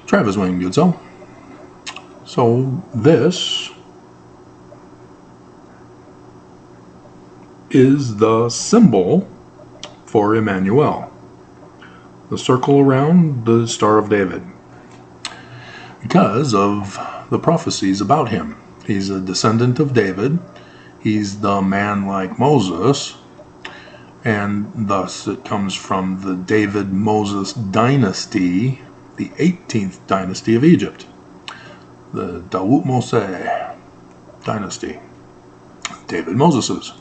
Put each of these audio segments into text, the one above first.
Travis Wayne Goodsell. So this is the symbol for Immanuel, the circle around the Star of David, because of the prophecies about him. He's a descendant of David. He's the man like Moses, and thus it comes from the David-Moses dynasty, the 18th dynasty of Egypt, the Dawut Moshe dynasty, David Moses's.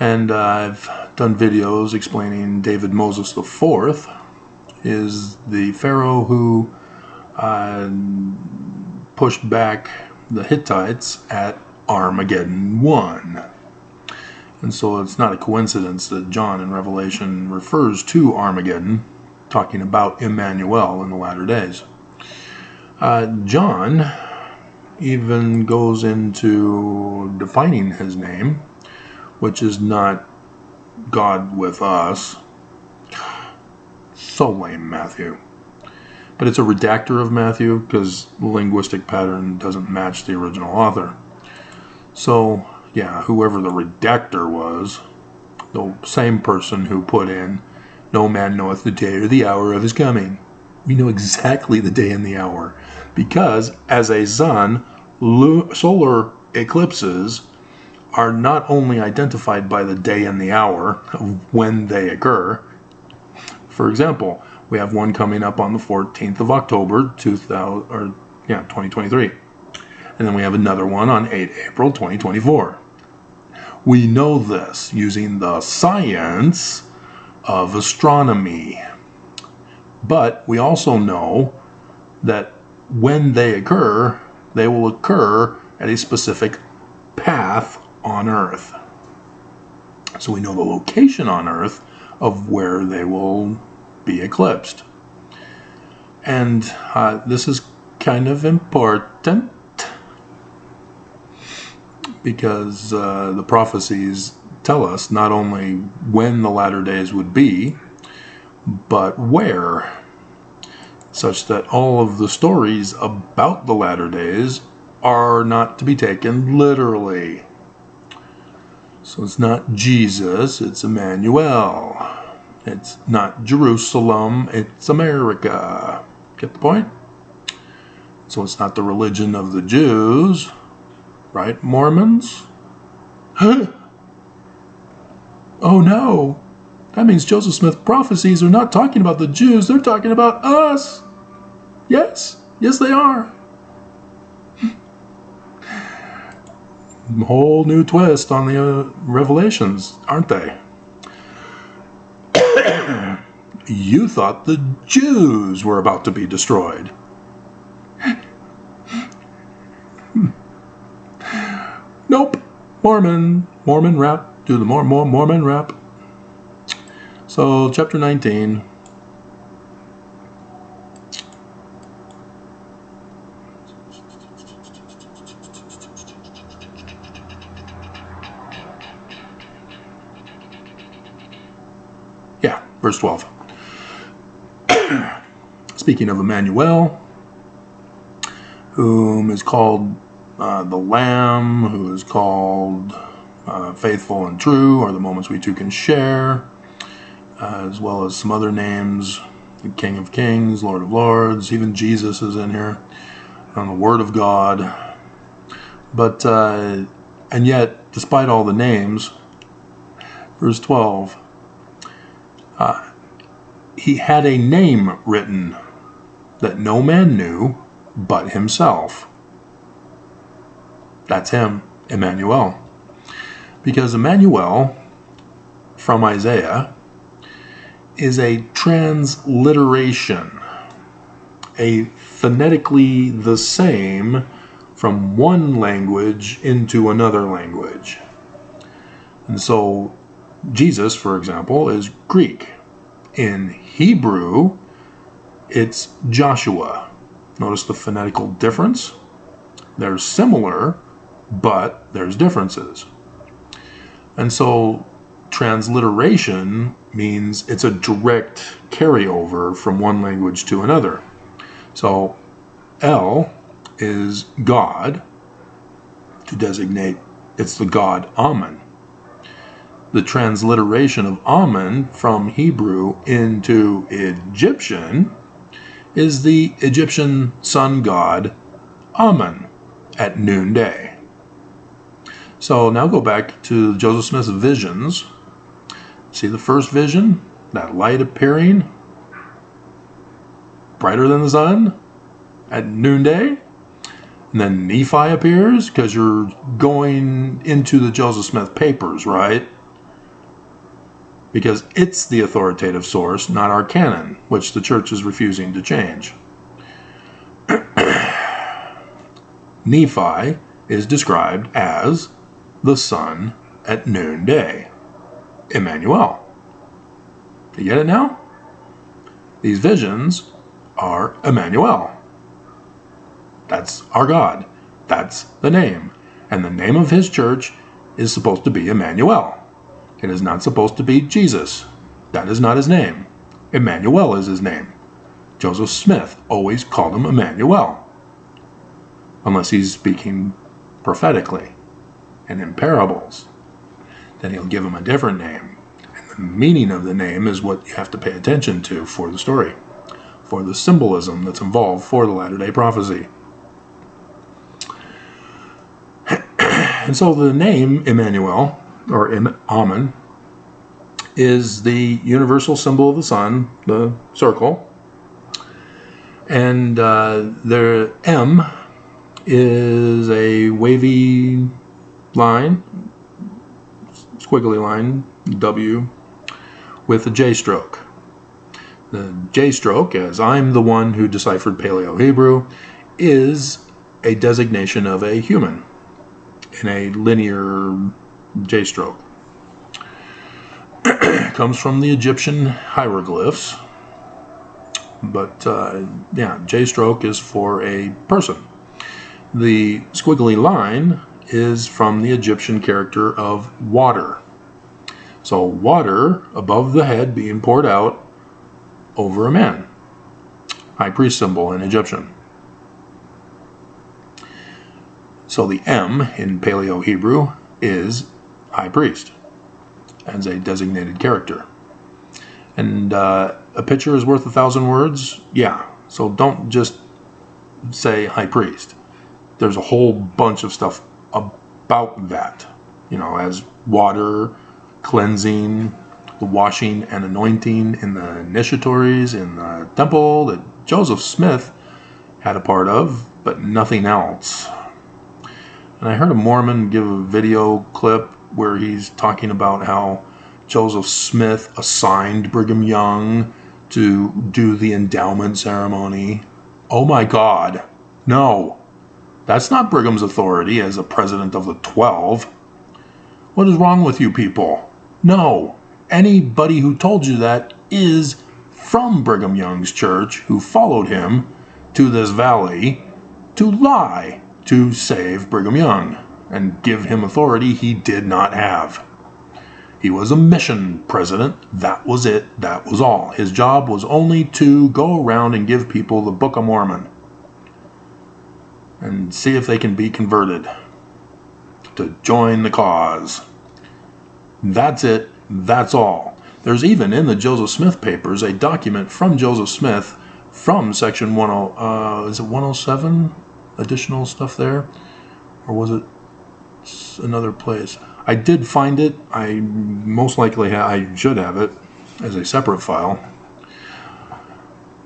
And I've done videos explaining David Moses IV is the pharaoh who pushed back the Hittites at Armageddon 1. And so it's not a coincidence that John in Revelation refers to Armageddon, talking about Immanuel in the latter days. John even goes into defining his name, which is not God with us. So lame, Matthew. But it's a redactor of Matthew because the linguistic pattern doesn't match the original author. So, yeah, whoever the redactor was, the same person who put in, "No man knoweth the day or the hour of his coming." We know exactly the day and the hour, because as a sun, solar eclipses are not only identified by the day and the hour of when they occur. For example, we have one coming up on the 14th of October, 2023. And then we have another one on 8 April 2024. We know this using the science of astronomy. But we also know that when they occur, they will occur at a specific path on Earth. So we know the location on Earth of where they will be eclipsed. And this is kind of important because the prophecies tell us not only when the latter days would be, but where, such that all of the stories about the latter days are not to be taken literally. So it's not Jesus, it's Immanuel. It's not Jerusalem, it's America. Get the point? So it's not the religion of the Jews, right, Mormons? Oh no! That means Joseph Smith prophecies are not talking about the Jews, they're talking about us! Yes, yes they are. Whole new twist on the Revelations, aren't they? You thought the Jews were about to be destroyed. Nope. Mormon rap. Do the Mormon rap. So, chapter 19. Yeah, verse 12. Speaking of Immanuel, whom is called the Lamb, who is called faithful and true, are the moments we two can share, as well as some other names, the King of Kings, Lord of Lords, even Jesus is in here, and the Word of God. But, and yet, despite all the names, verse 12, he had a name written that no man knew but himself. That's him, Immanuel. Because Immanuel, from Isaiah, is a transliteration, a phonetically the same from one language into another language. And so Jesus, for example, is Greek. In Hebrew, it's Joshua. Notice the phonetical difference? They're similar, but there's differences. And so transliteration means it's a direct carryover from one language to another. So El is God to designate, it's the god Amen. The transliteration of Amen from Hebrew into Egyptian is the Egyptian sun god Amen at noonday. So now go back to Joseph Smith's visions. See the first vision? That light appearing brighter than the sun at noonday? And then Nephi appears because you're going into the Joseph Smith papers, right? Because it's the authoritative source, not our canon, which the church is refusing to change. Nephi is described as the sun at noonday. Immanuel. You get it now? These visions are Immanuel. That's our God. That's the name. And the name of his church is supposed to be Immanuel. It is not supposed to be Jesus. That is not his name. Immanuel is his name. Joseph Smith always called him Immanuel. Unless he's speaking prophetically and in parables. Then he'll give him a different name. And the meaning of the name is what you have to pay attention to for the story. For the symbolism that's involved for the latter-day prophecy. And so the name Immanuel, or Amen, is the universal symbol of the sun, the circle. And the M is a wavy line, squiggly line, W, with a J stroke. The J stroke, as I'm the one who deciphered Paleo-Hebrew, is a designation of a human in a linear J stroke. Comes from the Egyptian hieroglyphs, but J stroke is for a person. The squiggly line is from the Egyptian character of water. So water above the head being poured out over a man. High priest symbol in Egyptian. So the M in Paleo-Hebrew is high priest as a designated character. And a picture is worth 1,000 words? Yeah. So don't just say high priest. There's a whole bunch of stuff about that. As water, cleansing, the washing and anointing in the initiatories in the temple that Joseph Smith had a part of, but nothing else. And I heard a Mormon give a video clip where he's talking about how Joseph Smith assigned Brigham Young to do the endowment ceremony. Oh my God, no. That's not Brigham's authority as a president of the 12. What is wrong with you people? No. Anybody who told you that is from Brigham Young's church who followed him to this valley to lie to save Brigham Young and give him authority he did not have. He was a mission president. That was it. That was all. His job was only to go around and give people the Book of Mormon and see if they can be converted to join the cause. That's it. That's all. There's even in the Joseph Smith papers a document from Joseph Smith from section 107? Additional stuff there? Or was it another place? I did find it. I most likely I should have it as a separate file.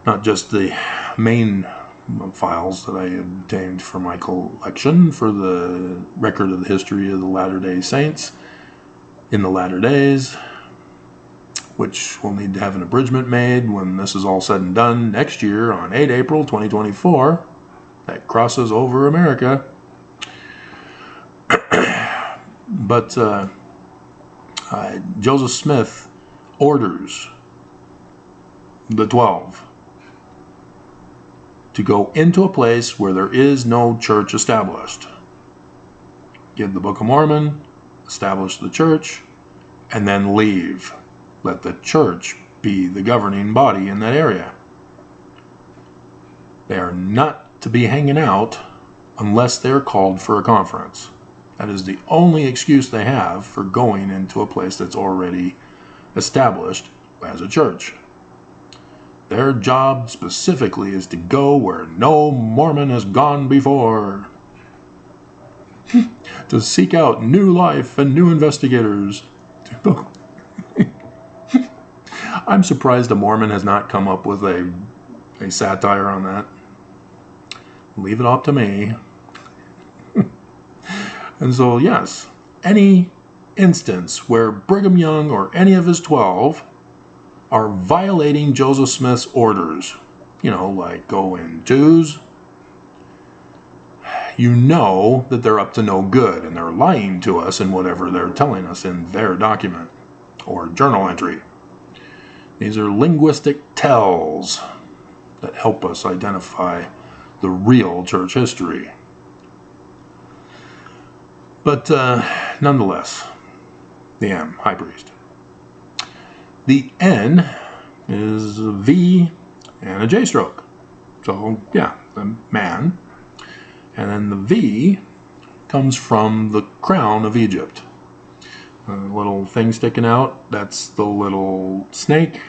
Not just the main files that I obtained for my collection for the record of the history of the Latter-day Saints in the latter days, which will need to have an abridgment made when this is all said and done next year on 8 April 2024. That crosses over America. But Joseph Smith orders the 12 to go into a place where there is no church established. Give the Book of Mormon, establish the church, and then leave. Let the church be the governing body in that area. They are not to be hanging out unless they're called for a conference. That is the only excuse they have for going into a place that's already established as a church. Their job specifically is to go where no Mormon has gone before. To seek out new life and new investigators. I'm surprised a Mormon has not come up with a satire on that. Leave it up to me. And so, yes, any instance where Brigham Young or any of his 12 are violating Joseph Smith's orders, like go in twos, you know that they're up to no good and they're lying to us in whatever they're telling us in their document or journal entry. These are linguistic tells that help us identify the real church history. But nonetheless, the M, high priest. The N is a V and a J stroke. So, yeah, the man. And then the V comes from the crown of Egypt. A little thing sticking out, that's the little snake.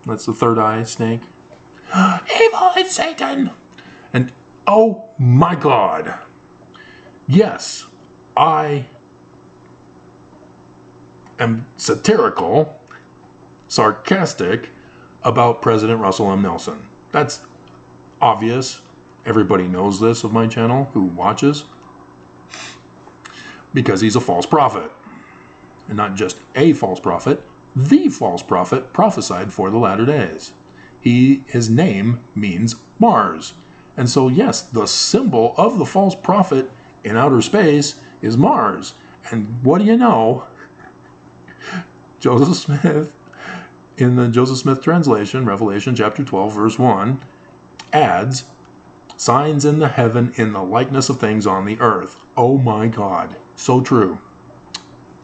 That's the third eye snake. Evil is Satan! And oh my God! Yes, I am satirical, sarcastic about President Russell M. Nelson. That's obvious. Everybody knows this of my channel who watches. Because he's a false prophet. And not just a false prophet, the false prophet prophesied for the latter days. His name means Mars. And so yes, the symbol of the false prophet in outer space is Mars. And what do you know? Joseph Smith, in the Joseph Smith translation, Revelation chapter 12, verse 1, adds, signs in the heaven in the likeness of things on the earth. Oh my God, so true.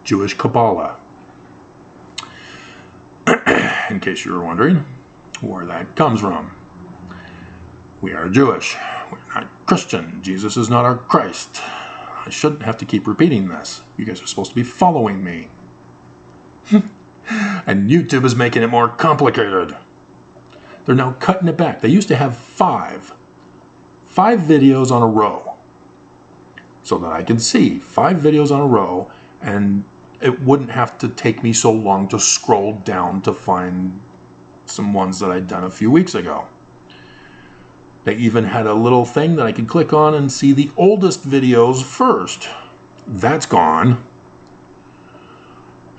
Jewish Kabbalah. In case you were wondering where that comes from. We are Jewish. We're not Christian. Jesus is not our Christ. I shouldn't have to keep repeating this. You guys are supposed to be following me. And YouTube is making it more complicated. They're now cutting it back. They used to have five videos on a row. So that I can see 5 videos on a row, and it wouldn't have to take me so long to scroll down to find some ones that I'd done a few weeks ago. They even had a little thing that I could click on and see the oldest videos first. That's gone.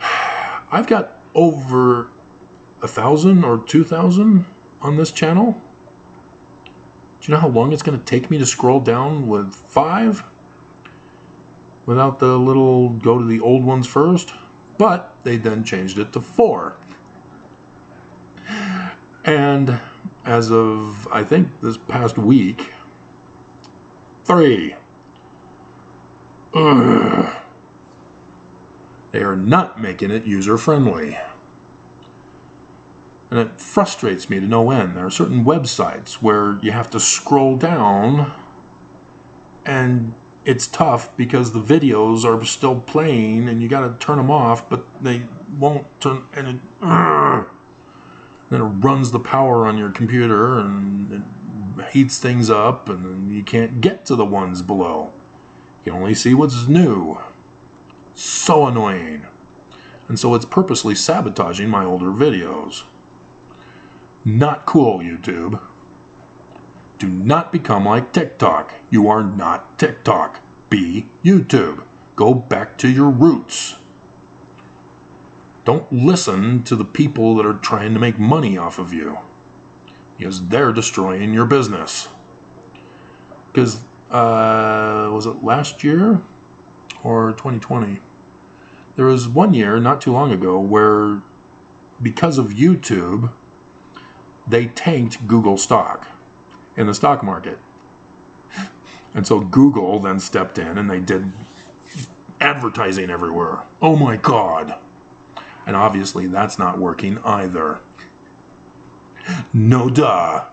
I've got over 1,000 or 2,000 on this channel. Do you know how long it's going to take me to scroll down with 5? Without the little go to the old ones first? But they then changed it to 4. And as of, I think, this past week, 3. Ugh. They are not making it user-friendly. And it frustrates me to no end. There are certain websites where you have to scroll down, and it's tough because the videos are still playing and you got to turn them off, but they won't turn, and then it runs the power on your computer and it heats things up, and then you can't get to the ones below. You can only see what's new. So annoying. And so it's purposely sabotaging my older videos. Not cool, YouTube. Do not become like TikTok. You are not TikTok. Be YouTube. Go back to your roots. Don't listen to the people that are trying to make money off of you, because they're destroying your business. Because, was it last year or 2020? There was one year, not too long ago, where because of YouTube, they tanked Google stock in the stock market. And so Google then stepped in and they did advertising everywhere. Oh my God. And obviously that's not working either. No duh.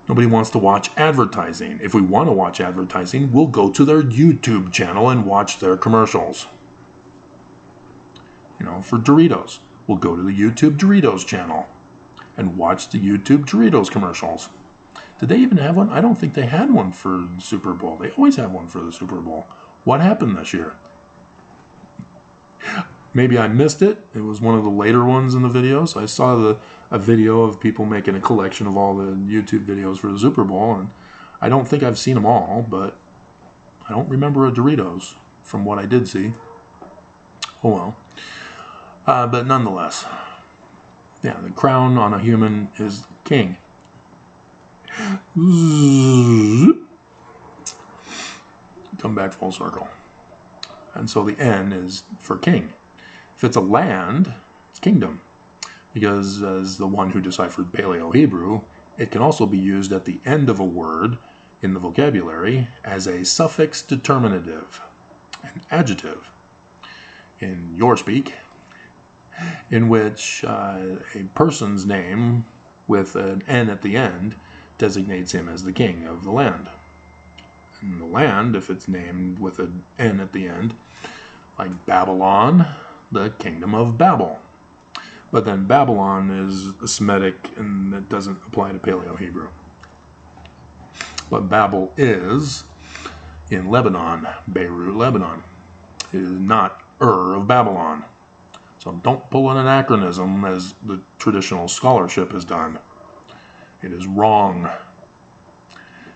Nobody wants to watch advertising. If we want to watch advertising, we'll go to their YouTube channel and watch their commercials. For Doritos, we'll go to the YouTube Doritos channel and watch the YouTube Doritos commercials. Did they even have one? I don't think they had one for the Super Bowl. They always have one for the Super Bowl. What happened this year? Maybe I missed it. It was one of the later ones in the videos. I saw a video of people making a collection of all the YouTube videos for the Super Bowl, and I don't think I've seen them all, but I don't remember a Doritos from what I did see. Oh well. But nonetheless, yeah, the crown on a human is king. Come back full circle. And so the N is for king. If it's a land, it's kingdom. Because as the one who deciphered Paleo-Hebrew, it can also be used at the end of a word in the vocabulary as a suffix determinative, an adjective, in your speak, in which a person's name with an N at the end designates him as the king of the land. And the land, if it's named with an N at the end, like Babylon, the kingdom of Babel. But then Babylon is a Semitic and it doesn't apply to Paleo-Hebrew. But Babel is in Lebanon, Beirut, Lebanon. It is not of Babylon. So don't pull an anachronism as the traditional scholarship has done. It is wrong.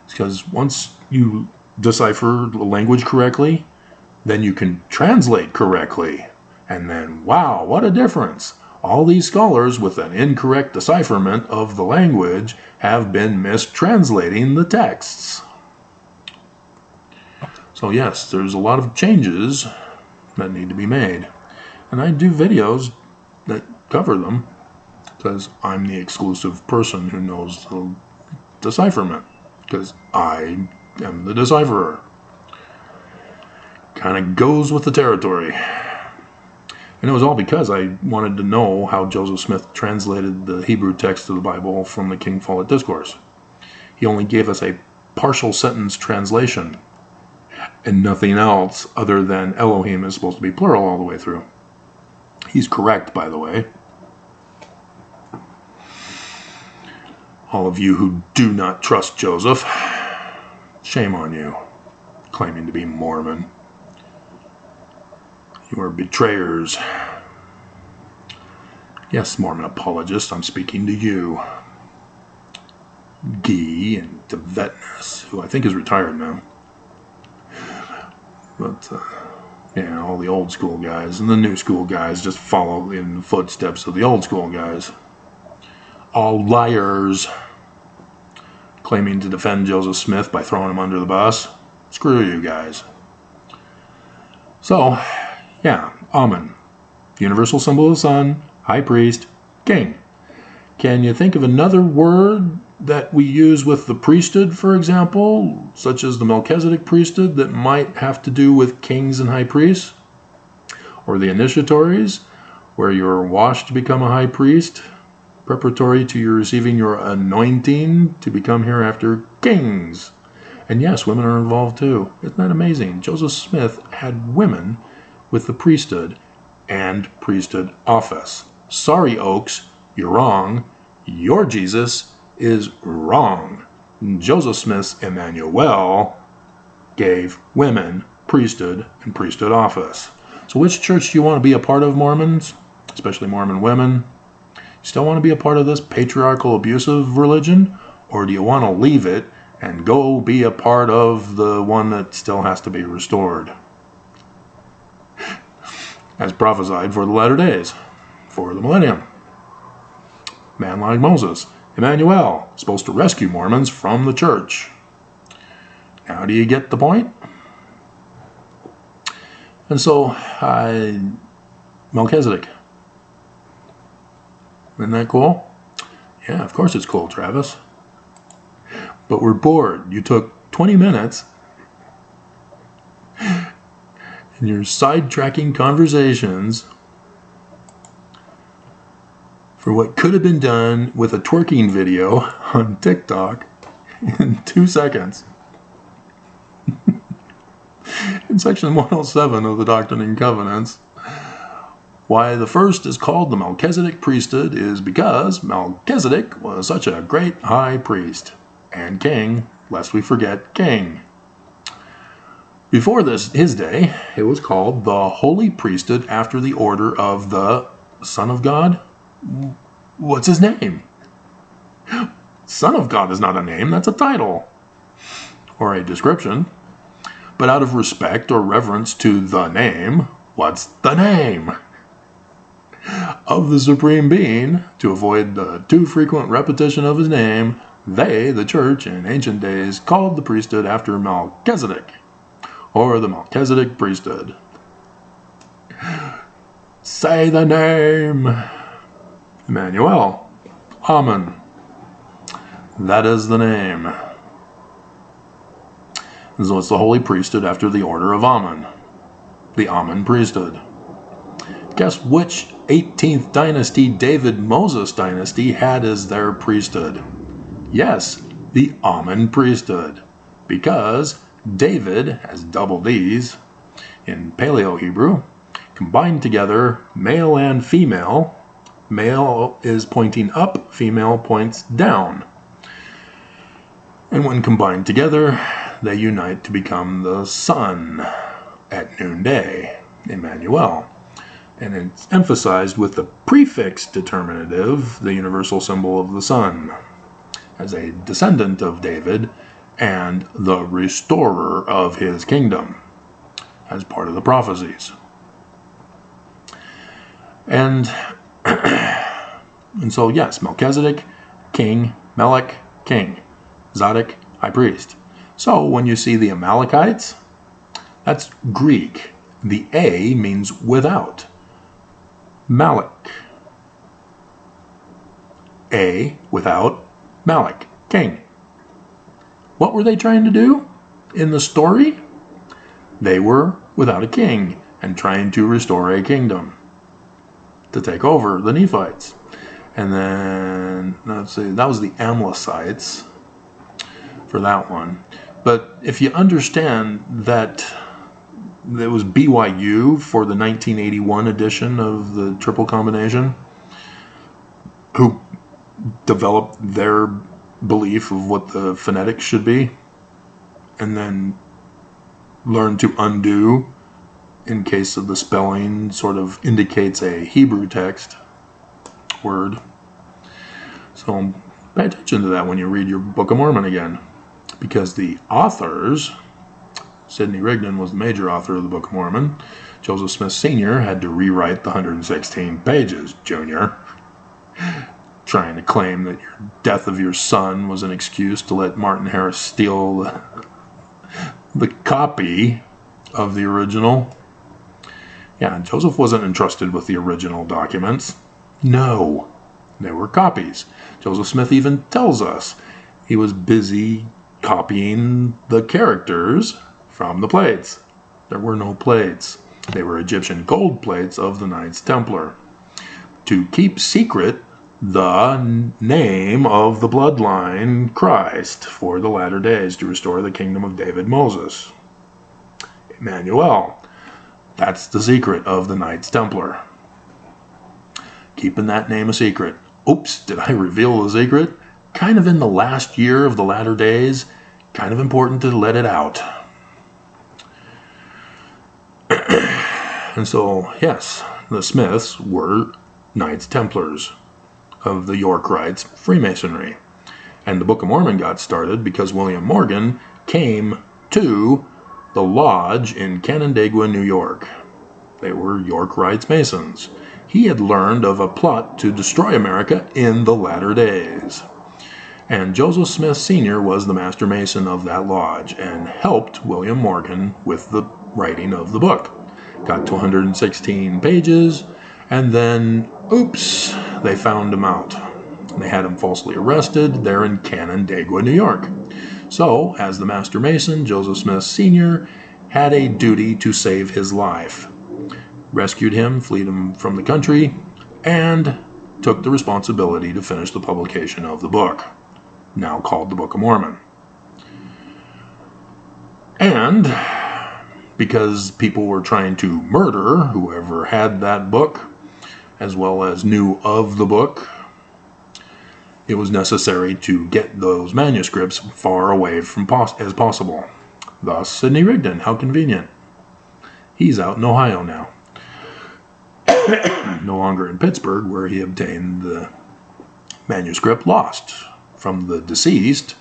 It's because once you decipher the language correctly, then you can translate correctly. And then, wow, what a difference. All these scholars with an incorrect decipherment of the language have been mistranslating the texts. So yes, there's a lot of changes that need to be made. And I do videos that cover them because I'm the exclusive person who knows the decipherment, because I am the decipherer. Kind of goes with the territory. And it was all because I wanted to know how Joseph Smith translated the Hebrew text of the Bible from the King Follett Discourse. He only gave us a partial sentence translation and nothing else other than Elohim is supposed to be plural all the way through. He's correct, by the way. All of you who do not trust Joseph, shame on you, claiming to be Mormon. You are betrayers. Yes, Mormon apologist, I'm speaking to you. Gee and Devetness, who I think is retired now. But, yeah, all the old school guys and the new school guys just follow in the footsteps of the old school guys. All liars, claiming to defend Joseph Smith by throwing him under the bus. Screw you guys. So, yeah, Amen. Universal symbol of the sun, high priest, king. Can you think of another word that we use with the priesthood, for example, such as the Melchizedek priesthood, that might have to do with kings and high priests? Or the initiatories, where you're washed to become a high priest, preparatory to your receiving your anointing to become hereafter kings. And yes, women are involved too. Isn't that amazing? Joseph Smith had women with the priesthood and priesthood office. Sorry, Oaks, you're wrong. Your Jesus is wrong. Joseph Smith's Immanuel gave women priesthood and priesthood office. So which church do you want to be a part of, Mormons? Especially Mormon women? You still want to be a part of this patriarchal, abusive religion? Or do you want to leave it and go be a part of the one that still has to be restored? As prophesied for the latter days, for the millennium. Man like Moses, Immanuel, supposed to rescue Mormons from the church. Now do you get the point? And so, Melchizedek. Isn't that cool? Yeah, of course it's cool, Travis. But we're bored. You took 20 minutes and you're sidetracking conversations for what could have been done with a twerking video on TikTok in 2 seconds. In section 107 of the Doctrine and Covenants, why the first is called the Melchizedek priesthood is because Melchizedek was such a great high priest and king, lest we forget king. Before his day, it was called the holy priesthood after the order of the Son of God. What's his name? Son of God is not a name, that's a title or a description. But out of respect or reverence to the name, what's the name of the Supreme Being? To avoid the too frequent repetition of his name, they, the church in ancient days, called the priesthood after Melchizedek, or the Melchizedek priesthood. Say the name. Immanuel. Amen. That is the name. And so it's the holy priesthood after the order of Amen. The Amen priesthood. Guess which 18th dynasty David Moses dynasty had as their priesthood? Yes, the Amen priesthood. Because David has double D's in Paleo Hebrew, combined together male and female. Male is pointing up, female points down. And when combined together, they unite to become the sun at noonday, Immanuel. And it's emphasized with the prefix determinative, the universal symbol of the sun, as a descendant of David and the restorer of his kingdom, as part of the prophecies. And so, yes, Melchizedek, king, Melech, king, Zadok, high priest. So when you see the Amalekites, that's Greek. The A means without. Malach. A without Malach, king. What were they trying to do in the story? They were without a king and trying to restore a kingdom to take over the Nephites. And then, let's see, that was the Amlicites for that one. But if you understand that it was BYU for the 1981 edition of the triple combination who developed their belief of what the phonetics should be and then learned to undo in case of the spelling sort of indicates a Hebrew text word. So pay attention to that when you read your Book of Mormon again, because the authors, Sidney Rigdon was the major author of the Book of Mormon. Joseph Smith Sr. had to rewrite the 116 pages, Junior, trying to claim that your death of your son was an excuse to let Martin Harris steal the copy of the original. Yeah, Joseph wasn't entrusted with the original documents. No, they were copies. Joseph Smith even tells us he was busy copying the characters from the plates. There were no plates. They were Egyptian gold plates of the Knights Templar. To keep secret the name of the bloodline Christ for the latter days to restore the kingdom of David Moses. Immanuel. That's the secret of the Knights Templar. Keeping that name a secret. Oops, did I reveal the secret? Kind of in the last year of the latter days. Kind of important to let it out. And so, yes, the Smiths were Knights Templars of the York Rites Freemasonry. And the Book of Mormon got started because William Morgan came to the lodge in Canandaigua, New York. They were York Rites Masons. He had learned of a plot to destroy America in the latter days. And Joseph Smith Sr. was the master mason of that lodge and helped William Morgan with the writing of the book. Got to 116 pages, and then, oops, they found him out. They had him falsely arrested there in Canandaigua, New York. So, as the Master Mason, Joseph Smith Sr. had a duty to save his life. Rescued him, fled him from the country, and took the responsibility to finish the publication of the book, now called the Book of Mormon. And because people were trying to murder whoever had that book, as well as knew of the book, it was necessary to get those manuscripts far away from as possible. Thus, Sidney Rigdon, how convenient. He's out in Ohio now. No longer in Pittsburgh, where he obtained the manuscript lost from the deceased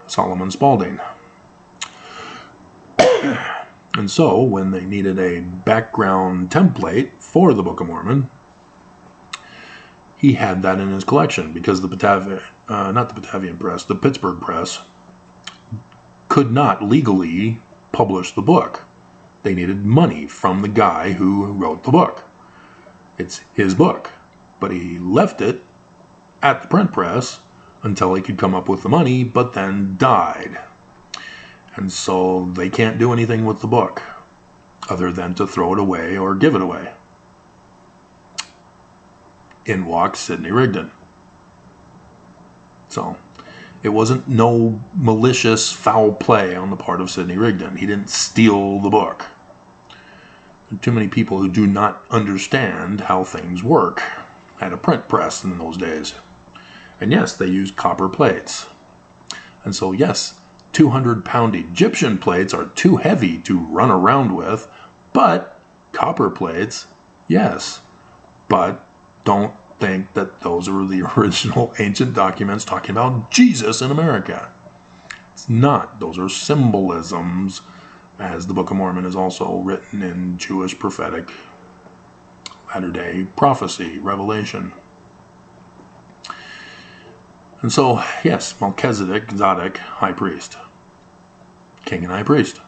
Solomon Spaulding. And so, when they needed a background template for the Book of Mormon, he had that in his collection because the Pittsburgh Press could not legally publish the book. They needed money from the guy who wrote the book. It's his book, but he left it at the print press until he could come up with the money, but then died. And so they can't do anything with the book other than to throw it away or give it away. In walks Sidney Rigdon. So it wasn't no malicious foul play on the part of Sidney Rigdon. He didn't steal the book. There are too many people who do not understand how things work. Had a print press in those days. And yes, they used copper plates. And so yes, 200-pound Egyptian plates are too heavy to run around with, but copper plates, yes. But don't think that those are the original ancient documents talking about Jesus in America. It's not. Those are symbolisms, as the Book of Mormon is also written in Jewish prophetic latter-day prophecy, revelation. And so, yes, Melchizedek, Zadok, high priest, king and high priest.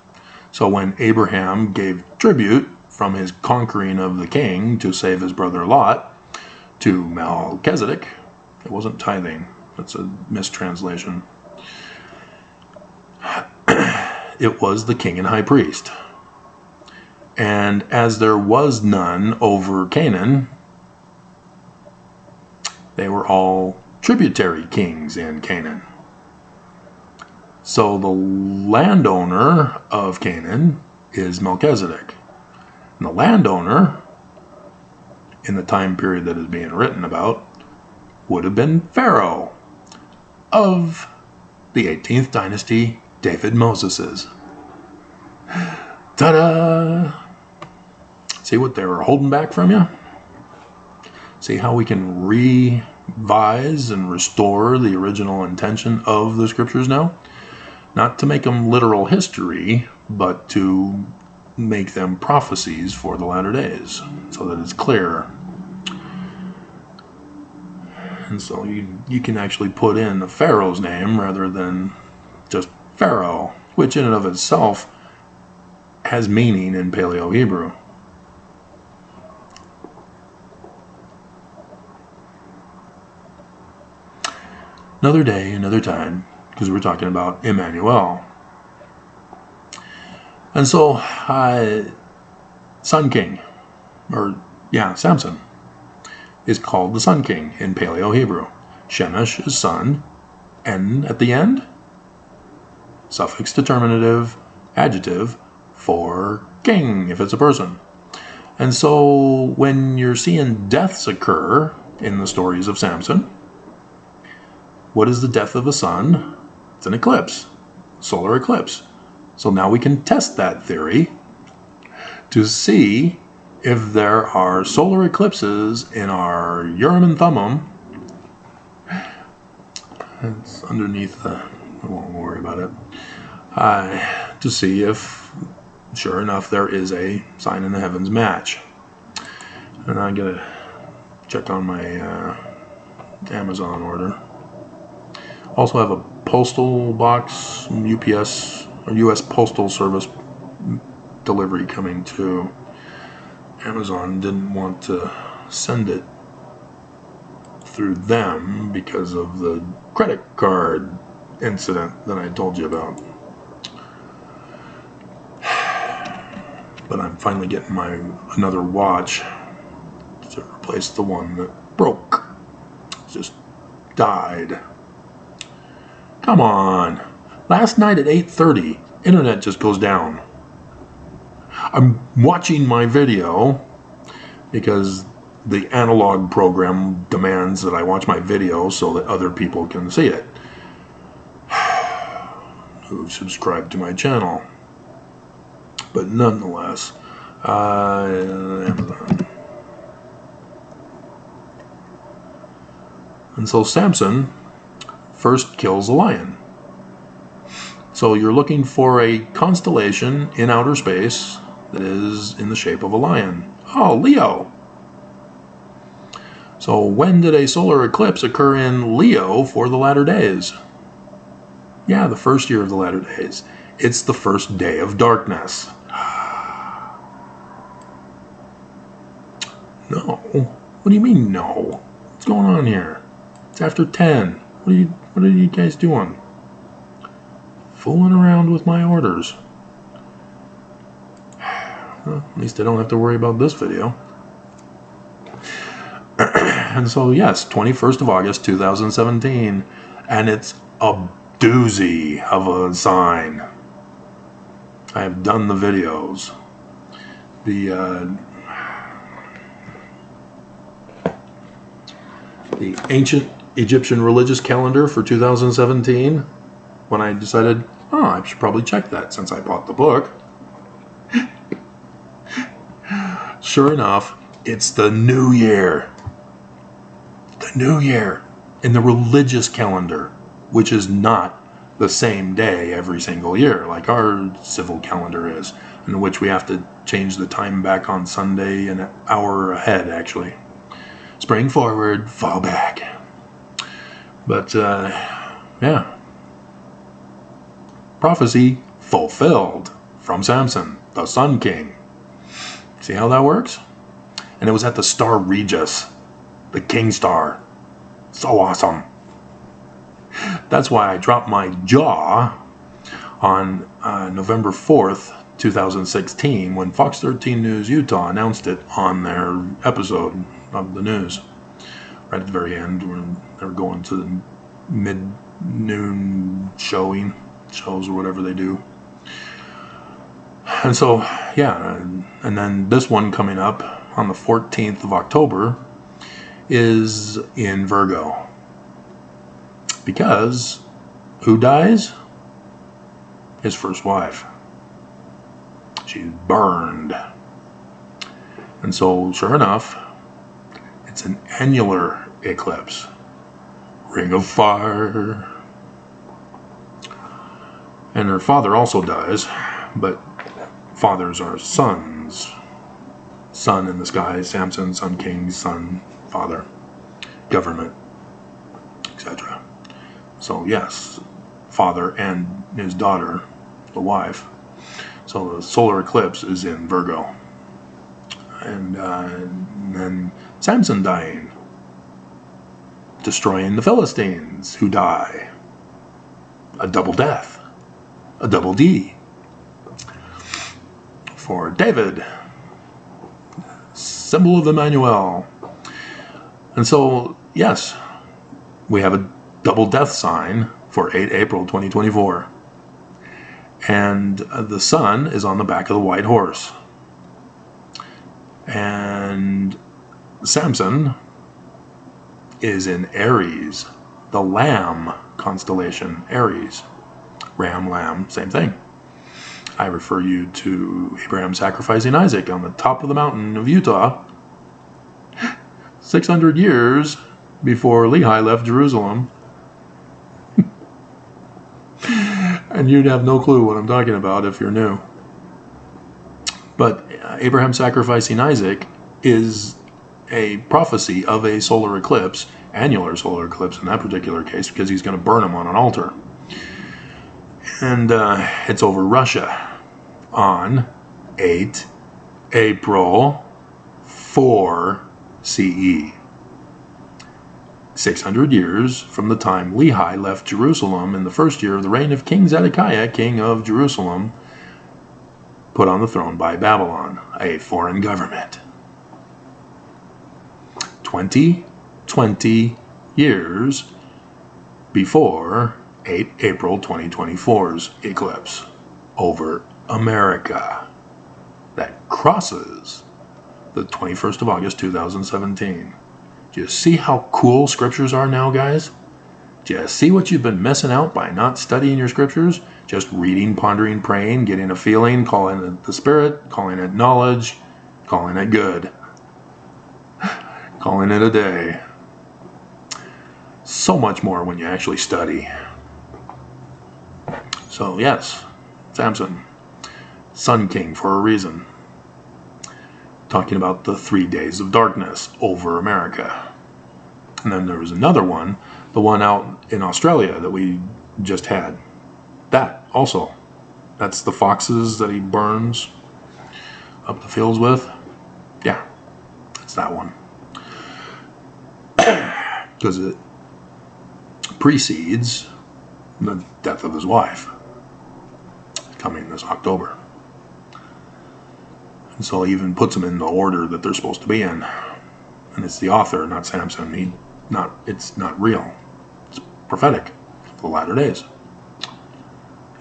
So when Abraham gave tribute from his conquering of the king to save his brother Lot to Melchizedek, it wasn't tithing. That's a mistranslation. It was the king and high priest. And as there was none over Canaan, they were all tributary kings in Canaan. So the landowner of Canaan is Melchizedek. And the landowner, in the time period that is being written about, would have been Pharaoh of the 18th dynasty, David Moses's. Ta-da! See what they were holding back from you? See how we can revise and restore the original intention of the scriptures now? Not to make them literal history, but to make them prophecies for the latter days, so that it's clear. And so you can actually put in the Pharaoh's name rather than just Pharaoh, which in and of itself has meaning in Paleo-Hebrew. Another day, another time, because we're talking about Immanuel. And so, Sun King, Samson, is called the Sun King in Paleo-Hebrew. Shemesh is sun, N at the end, suffix determinative, adjective for king, if it's a person. And so, when you're seeing deaths occur in the stories of Samson, what is the death of the sun? It's an eclipse, solar eclipse. So now we can test that theory to see if there are solar eclipses in our Urim and Thummim. It's underneath I won't worry about it. To see if, sure enough, there is a sign in the heavens match. And I gotta check on my Amazon order. Also have a postal box, UPS or U.S. Postal Service delivery coming to Amazon. Didn't want to send it through them because of the credit card incident that I told you about. But I'm finally getting another watch to replace the one that broke. Just died. Come on. Last night at 8:30, internet just goes down. I'm watching my video because the analog program demands that I watch my video so that other people can see it who subscribe to my channel. But nonetheless, Amazon. And so Samson first kills a lion. So you're looking for a constellation in outer space that is in the shape of a lion. Oh, Leo. So when did a solar eclipse occur in Leo for the latter days? Yeah, the first year of the latter days. It's the first day of darkness. No. What do you mean, no? What's going on here? It's after 10. What are you guys doing? Fooling around with my orders. Well, at least I don't have to worry about this video. And so, yes, 21st of August, 2017. And it's a doozy of a sign. I have done the videos. The ancient Egyptian religious calendar for 2017, when I decided, oh, I should probably check that since I bought the book. Sure enough, it's the new year. The new year in the religious calendar, which is not the same day every single year, like our civil calendar is, in which we have to change the time back on Sunday an hour ahead, actually. Spring forward, fall back. But, yeah. Prophecy fulfilled from Samson, the Sun King. See how that works? And it was at the Star Regis, the King Star. So awesome. That's why I dropped my jaw on November 4th, 2016, when Fox 13 News Utah announced it on their episode of the news. Right at the very end, when they were going to the mid-noon shows or whatever they do. And so, yeah, and then this one coming up on the 14th of October is in Virgo. Because who dies? His first wife. She's burned. And so, sure enough, it's an annular eclipse. Ring of fire. And her father also dies, but fathers are sons. Sun in the sky, Samson, Sun King, Sun, Father, government, etc. So yes, father and his daughter, the wife. So the solar eclipse is in Virgo. And then Samson dying, destroying the Philistines, who die. A double death, a double D. For David, symbol of Immanuel. And so, yes, we have a double death sign for 8 April 2024. And the sun is on the back of the white horse. And Samson is in Aries, the Lamb constellation, Aries. Ram, lamb, same thing. I refer you to Abraham sacrificing Isaac on the top of the mountain of Utah 600 years before Lehi left Jerusalem. And you'd have no clue what I'm talking about if you're new. But Abraham sacrificing Isaac is a prophecy of a solar eclipse, annular solar eclipse in that particular case, because he's going to burn him on an altar. And it's over Russia on 8 April 4 CE. 600 years from the time Lehi left Jerusalem in the first year of the reign of King Zedekiah, king of Jerusalem, put on the throne by Babylon, a foreign government. 20 years before 8 April 2024's eclipse. over America that crosses the 21st of August, 2017. Do you see how cool scriptures are now, guys? Do you see what you've been missing out by not studying your scriptures? Just reading, pondering, praying, getting a feeling, calling it the Spirit, calling it knowledge, calling it good, calling it a day. So much more when you actually study. So yes, Samson, Sun King for a reason. Talking about the 3 days of darkness over America. And then there was another one, the one out in Australia that we just had. That also. That's the foxes that he burns up the fields with. Yeah, that's that one. Because it precedes the death of his wife, coming this October. And so he even puts them in the order that they're supposed to be in. And it's the author, not Samson. It's not real. It's prophetic for the latter days.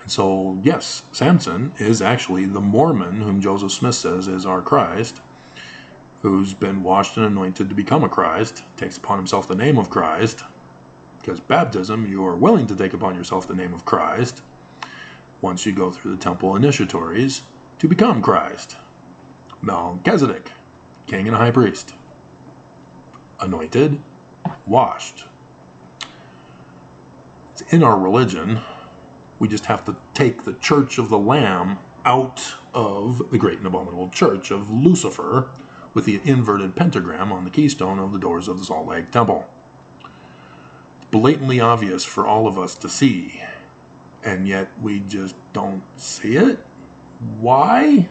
And so, yes, Samson is actually the Mormon whom Joseph Smith says is our Christ, who's been washed and anointed to become a Christ, takes upon himself the name of Christ, because baptism, you are willing to take upon yourself the name of Christ once you go through the temple initiatories to become Christ. Melchizedek, king and high priest, anointed, washed. It's in our religion. We just have to take the Church of the Lamb out of the great and abominable church of Lucifer with the inverted pentagram on the keystone of the doors of the Salt Lake Temple. It's blatantly obvious for all of us to see, and yet we just don't see it. Why?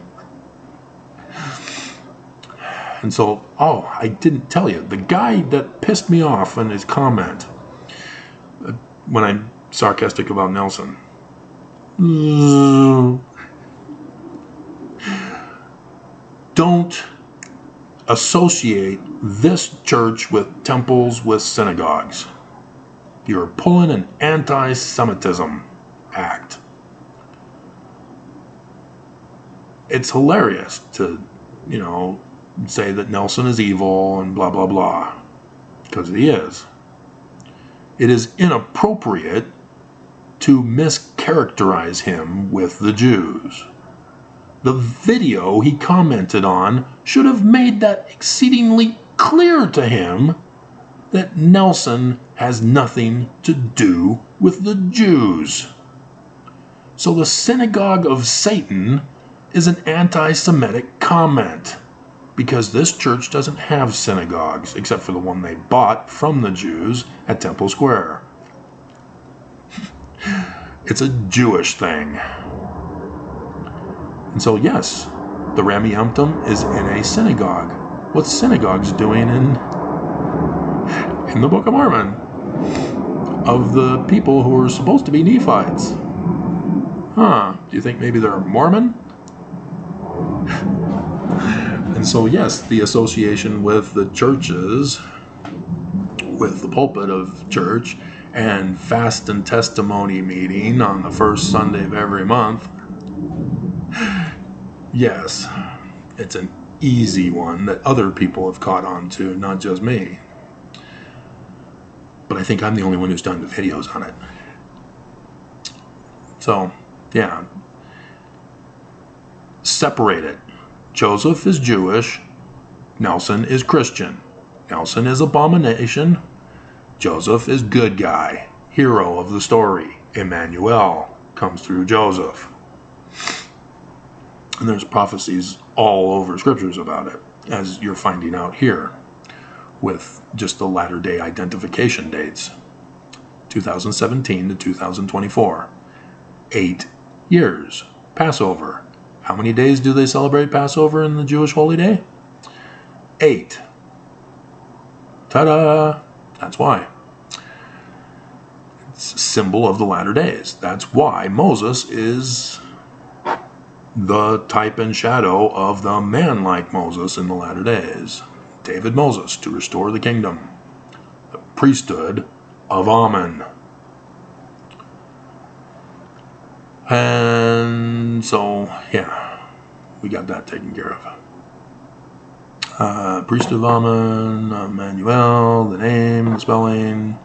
And so, I didn't tell you. The guy that pissed me off in his comment when I'm sarcastic about Nelson. Don't associate this church with temples, with synagogues. You're pulling an anti-Semitism act. It's hilarious to, say that Nelson is evil and blah, blah, blah, because he is. It is inappropriate to mischaracterize him with the Jews. The video he commented on should have made that exceedingly clear to him that Nelson has nothing to do with the Jews. So the synagogue of Satan is an anti-Semitic comment, because this church doesn't have synagogues except for the one they bought from the Jews at Temple Square. It's a Jewish thing. And so, yes, the Rameumptom is in a synagogue. What's synagogues doing in the Book of Mormon? Of the people who are supposed to be Nephites. Do you think maybe they're Mormon? And so, yes, the association with the churches, with the pulpit of church, and fast and testimony meeting on the first Sunday of every month, yes, it's an easy one that other people have caught on to, not just me. But I think I'm the only one who's done the videos on it. So, yeah. Separate it. Joseph is Jewish. Nelson is Christian. Nelson is abomination. Joseph is good guy. Hero of the story. Immanuel comes through Joseph. And there's prophecies all over scriptures about it, as you're finding out here, with just the latter day identification dates. 2017 to 2024. 8 years. Passover. How many days do they celebrate Passover in the Jewish holy day? 8. Ta-da! That's why. It's a symbol of the latter days. That's why Moses is the type and shadow of the man-like Moses in the latter days. David Moses, to restore the kingdom. The priesthood of Ammon. And And so, yeah, we got that taken care of. Priest of Amen, Immanuel, the name, the spelling.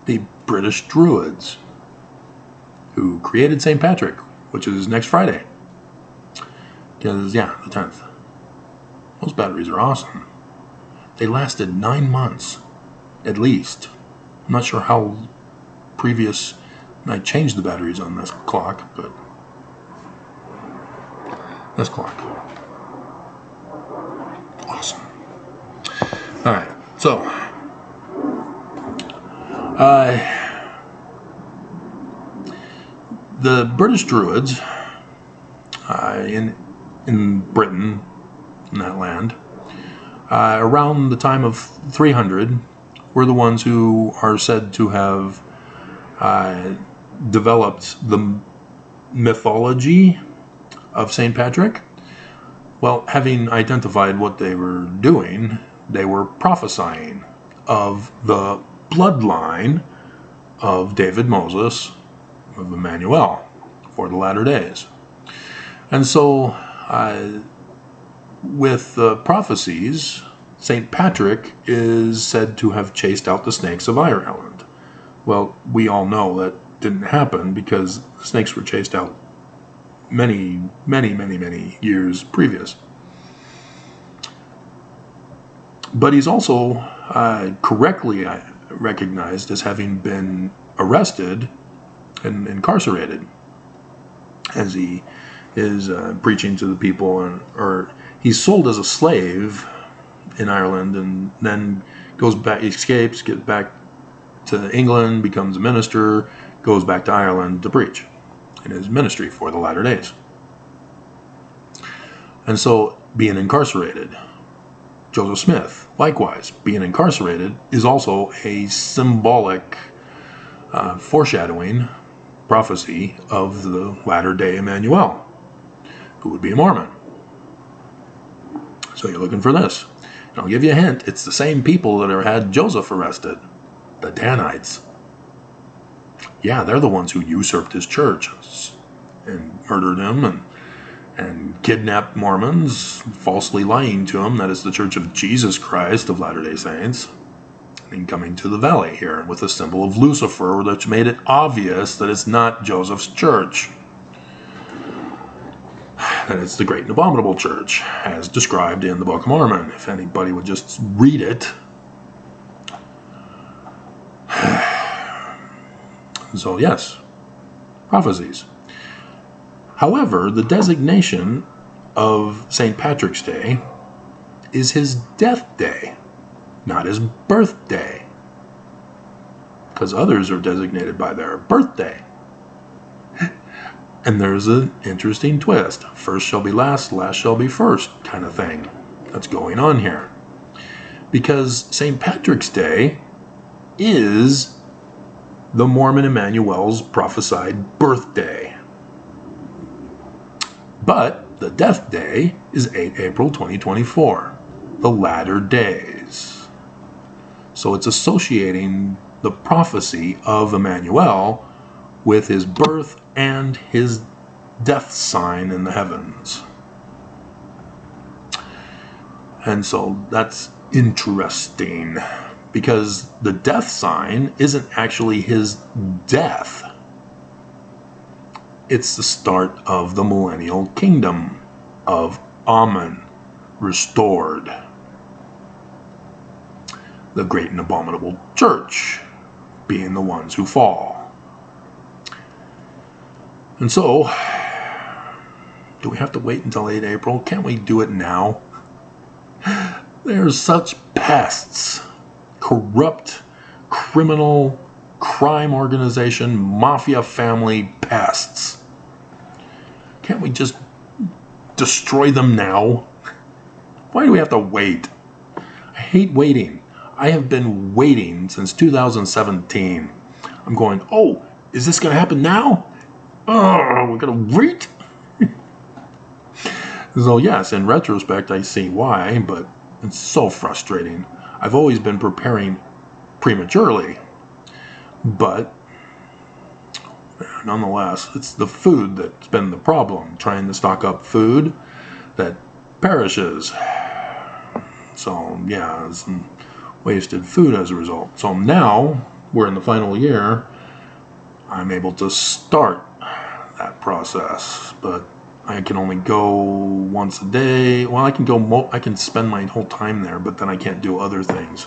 The British Druids, who created St. Patrick, which is next Friday. Because, yeah, the 10th. Those batteries are awesome. They lasted 9 months, at least. I'm not sure how previous... I changed the batteries on this clock, but... this clock. Awesome. Alright, so... the British Druids in Britain, in that land, around the time of 300, were the ones who are said to have developed the mythology of St. Patrick. Well, having identified what they were doing, they were prophesying of the bloodline of David Moses, of Immanuel, for the latter days. And so, with the prophecies, St. Patrick is said to have chased out the snakes of Ireland. Well, we all know that didn't happen because the snakes were chased out many years previous. But he's also correctly recognized as having been arrested and incarcerated as he is preaching to the people, or he's sold as a slave in Ireland and then goes back, escapes, gets back to England, becomes a minister, goes back to Ireland to preach in his ministry for the latter days. And so, being incarcerated, Joseph Smith, likewise, being incarcerated, is also a symbolic foreshadowing prophecy of the latter-day Immanuel, who would be a Mormon. So you're looking for this. And I'll give you a hint. It's the same people that had Joseph arrested, the Danites. Yeah, they're the ones who usurped his church and murdered him and kidnapped Mormons, falsely lying to them that it's the Church of Jesus Christ of Latter-day Saints, and coming to the valley here with the symbol of Lucifer, which made it obvious that it's not Joseph's church, that it's the Great and Abominable Church, as described in the Book of Mormon. If anybody would just read it. So yes, prophecies. However, the designation of St. Patrick's Day is his death day, not his birthday, because others are designated by their birthday. And there's an interesting twist. First shall be last, last shall be first kind of thing that's going on here. Because St. Patrick's Day is the Mormon Immanuel's prophesied birthday. But the death day is 8 April 2024, the latter days. So it's associating the prophecy of Immanuel with his birth and his death sign in the heavens. And so that's interesting, because the death sign isn't actually his death. It's the start of the millennial kingdom of Amen, restored. The great and abominable church being the ones who fall. And so, do we have to wait until 8 April? Can't we do it now? There's such pests, corrupt, criminal, crime organization, mafia family pests. Can't we just destroy them now? Why do we have to wait? I hate waiting. I have been waiting since 2017. I'm going, oh, is this going to happen now? Oh, we're going to wait? So yes, in retrospect, I see why, but it's so frustrating. I've always been preparing prematurely. But nonetheless, it's the food that's been the problem. Trying to stock up food that perishes. So, yeah, some wasted food as a result. So now, we're in the final year, I'm able to start that process. But I can only go once a day. Well, I can spend my whole time there, but then I can't do other things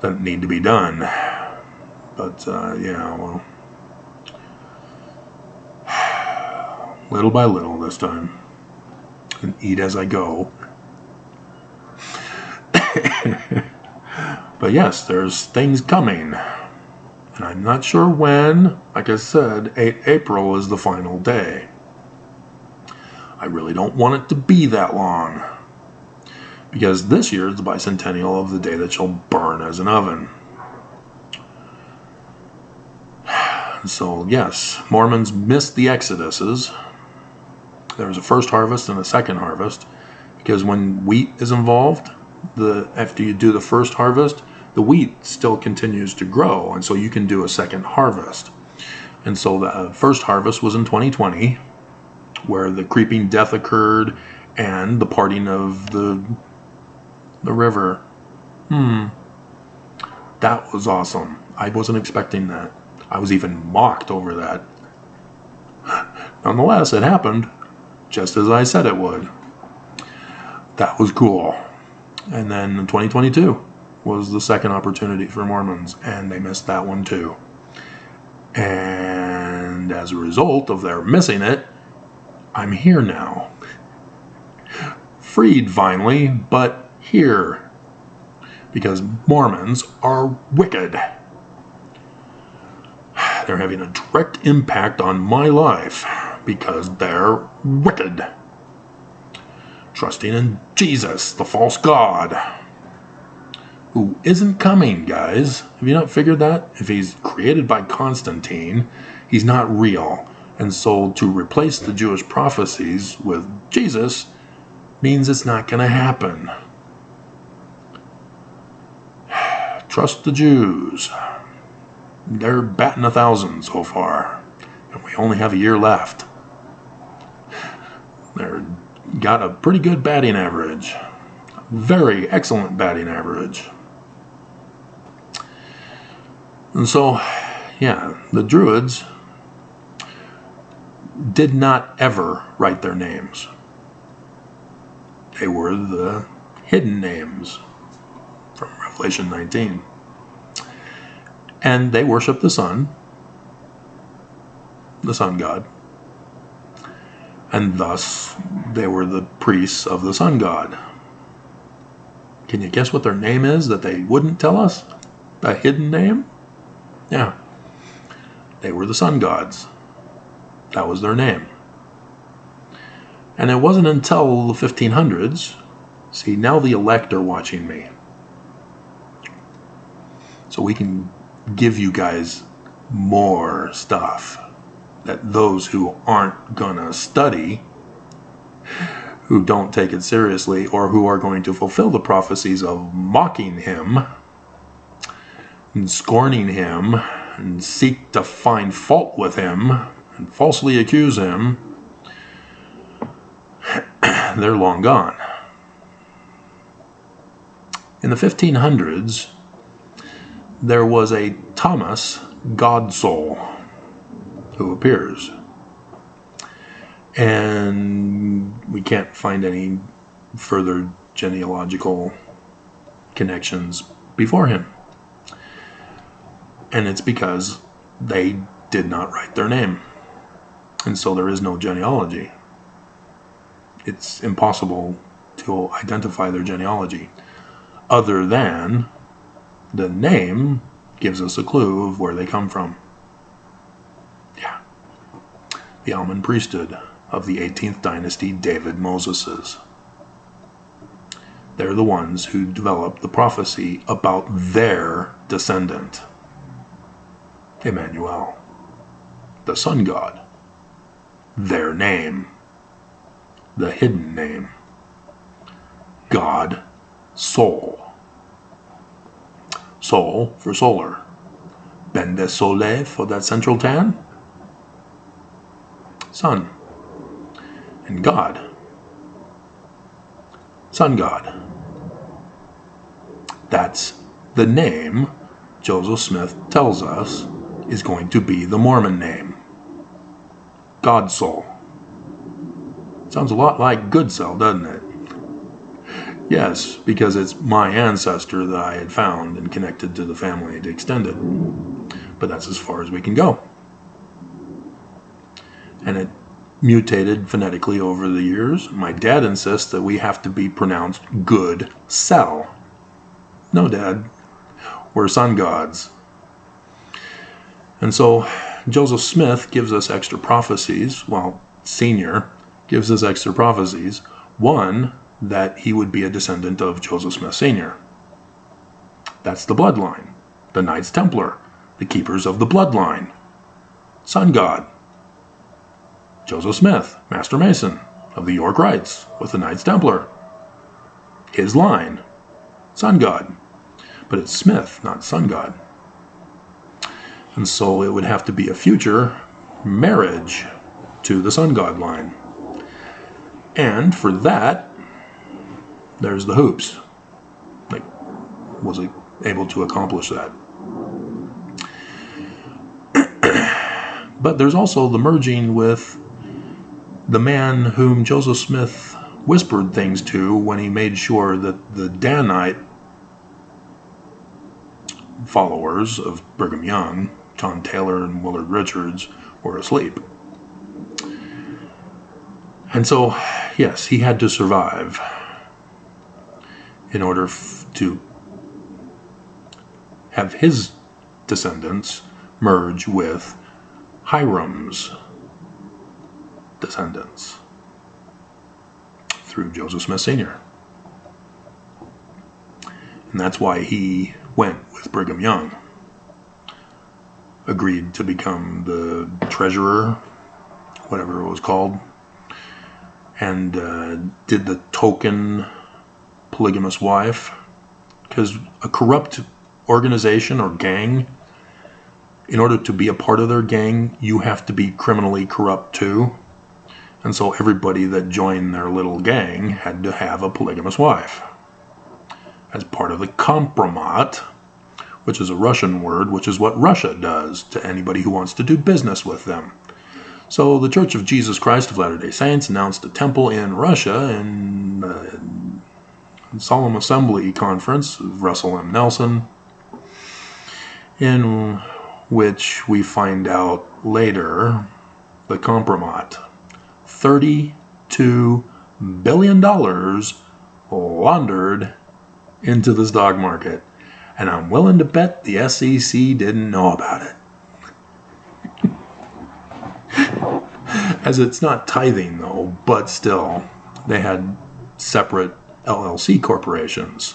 that need to be done. But, yeah, well, little by little this time. And eat as I go. But yes, there's things coming. And I'm not sure when. Like I said, 8 April is the final day. I really don't want it to be that long. Because this year is the bicentennial of the day that shall burn as an oven. So yes, Mormons missed the exoduses. There was a first harvest and a second harvest. Because when wheat is involved, after you do the first harvest, the wheat still continues to grow, and so you can do a second harvest. And so the first harvest was in 2020, where the creeping death occurred and the parting of the river. That was awesome. I wasn't expecting that. I was even mocked over that. Nonetheless, it happened just as I said it would. That was cool. And then in 2022 was the second opportunity for Mormons, and they missed that one too. And as a result of their missing it, I'm here now. Freed finally, but here. Because Mormons are wicked. They're having a direct impact on my life because they're wicked. Trusting in Jesus, the false god, who isn't coming, guys. Have you not figured that? If he's created by Constantine, he's not real. And so to replace the Jewish prophecies with Jesus means it's not going to happen. Trust the Jews. They're batting 1,000 so far, and we only have a year left. They're got a pretty good batting average. Very excellent batting average. And so, yeah, the Druids did not ever write their names. They were the hidden names from Revelation 19. And they worship the sun god. And thus, they were the priests of the sun god. Can you guess what their name is that they wouldn't tell us? A hidden name? Yeah. They were the sun gods. That was their name. And it wasn't until the 1500s. See, now the elect are watching me. So we can give you guys more stuff that those who aren't gonna study, who don't take it seriously, or who are going to fulfill the prophecies of mocking him and scorning him and seek to find fault with him and falsely accuse him, they're long gone. In the 1500s, there was a Thomas Godsoul who appears. And we can't find any further genealogical connections before him. And it's because they did not write their name. And so there is no genealogy. It's impossible to identify their genealogy, other than the name gives us a clue of where they come from. Yeah. The Almond priesthood of the 18th dynasty David Moseses. They're the ones who developed the prophecy about their descendant, Immanuel, the sun god. Their name, the hidden name, God, soul. Sol for solar. Ben de Soleil for that central tan. Sun. And God. Sun God. That's the name Joseph Smith tells us is going to be the Mormon name. God Soul. Sounds a lot like Good Soul, doesn't it? Yes, because it's my ancestor that I had found and connected to the family extended. But that's as far as we can go. And it mutated phonetically over the years. My dad insists that we have to be pronounced Good Cell. No, Dad. We're sun gods. And so Joseph Smith gives us extra prophecies. Well, Senior gives us extra prophecies. One, that he would be a descendant of Joseph Smith Sr. That's the bloodline. The Knights Templar, the keepers of the bloodline. Sun God. Joseph Smith, Master Mason of the York Rites with the Knights Templar. His line. Sun God. But it's Smith, not Sun God. And so it would have to be a future marriage to the Sun God line. And for that, there's the hoops. Like, was he able to accomplish that? But there's also the merging with the man whom Joseph Smith whispered things to when he made sure that the Danite followers of Brigham Young, John Taylor and Willard Richards, were asleep. And so, yes, he had to survive in order to have his descendants merge with Hiram's descendants through Joseph Smith Sr. And that's why he went with Brigham Young, agreed to become the treasurer, whatever it was called, and did the token polygamous wife, because a corrupt organization or gang, in order to be a part of their gang, you have to be criminally corrupt too. And so everybody that joined their little gang had to have a polygamous wife as part of the compromat, which is a Russian word, which is what Russia does to anybody who wants to do business with them. So the Church of Jesus Christ of Latter-day Saints announced a temple in Russia in Solemn Assembly Conference of Russell M. Nelson, in which we find out later the compromat. $32 billion laundered into the stock market. And I'm willing to bet the SEC didn't know about it. As it's not tithing, though, but still, they had separate LLC corporations,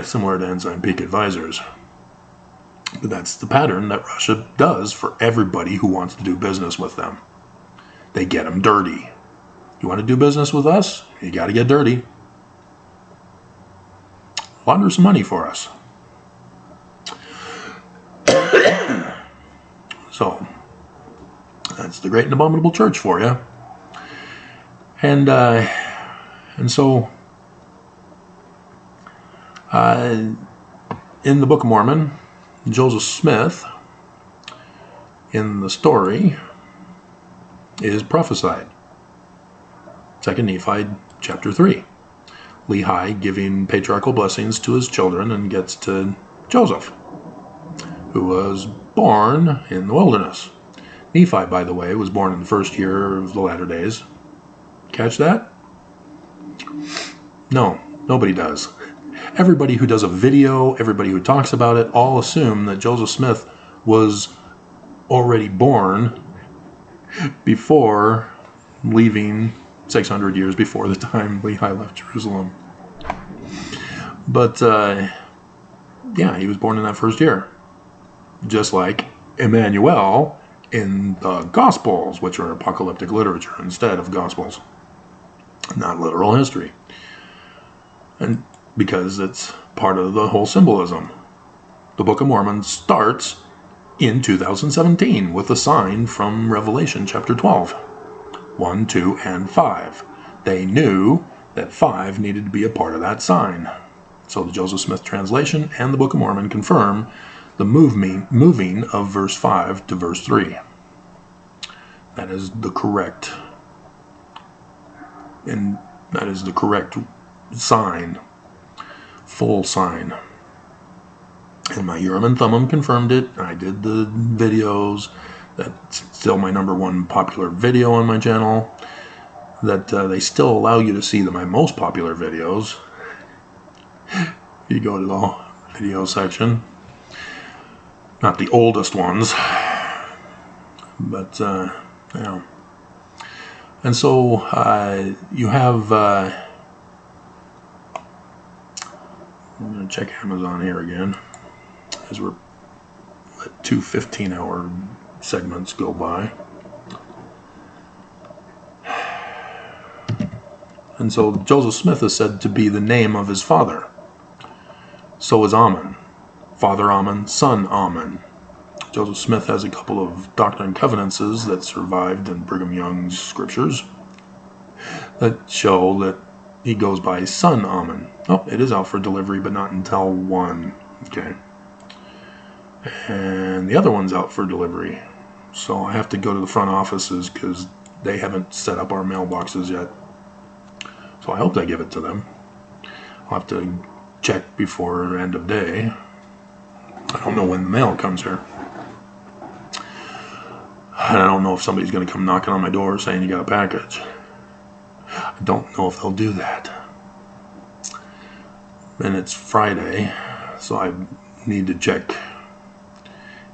similar to Ensign Peak Advisors. But that's the pattern that Russia does for everybody who wants to do business with them. They get them dirty. You want to do business with us? You got to get dirty. Launder some money for us. So, that's the Great and Abominable Church for you. And so, in the Book of Mormon, Joseph Smith, in the story, is prophesied. 2 Nephi chapter 3. Lehi giving patriarchal blessings to his children and gets to Joseph, who was born in the wilderness. Nephi, by the way, was born in the first year of the latter days. Catch that? No, nobody does. Everybody who does a video, everybody who talks about it, all assume that Joseph Smith was already born before leaving 600 years before the time Lehi left Jerusalem. But, yeah, he was born in that first year. Just like Immanuel in the Gospels, which are apocalyptic literature instead of Gospels, not literal history. And because it's part of the whole symbolism. The Book of Mormon starts in 2017 with a sign from Revelation chapter 12. 1, 2, and 5. They knew that 5 needed to be a part of that sign. So the Joseph Smith translation and the Book of Mormon confirm the moving of verse 5 to verse 3. That is the correct sign, full sign. And my Urim and Thummim confirmed it. I did the videos. That's still my #1 popular video on my channel. That they still allow you to see my most popular videos. You go to the video section. Not the oldest ones. But, you know. And so you have... I'm going to check Amazon here again. As we're let 2 15-hour segments go by. And so Joseph Smith is said to be the name of his father. So is Ammon. Father Ammon, son Ammon. Joseph Smith has a couple of Doctrine and Covenants that survived in Brigham Young's scriptures that show that he goes by son Ammon. Oh, it is out for delivery, but not until 1. Okay. And the other one's out for delivery. So I have to go to the front offices because they haven't set up our mailboxes yet. So I hope they give it to them. I'll have to check before end of day. I don't know when the mail comes here. And I don't know if somebody's going to come knocking on my door saying you got a package. I don't know if they'll do that. And it's Friday, so I need to check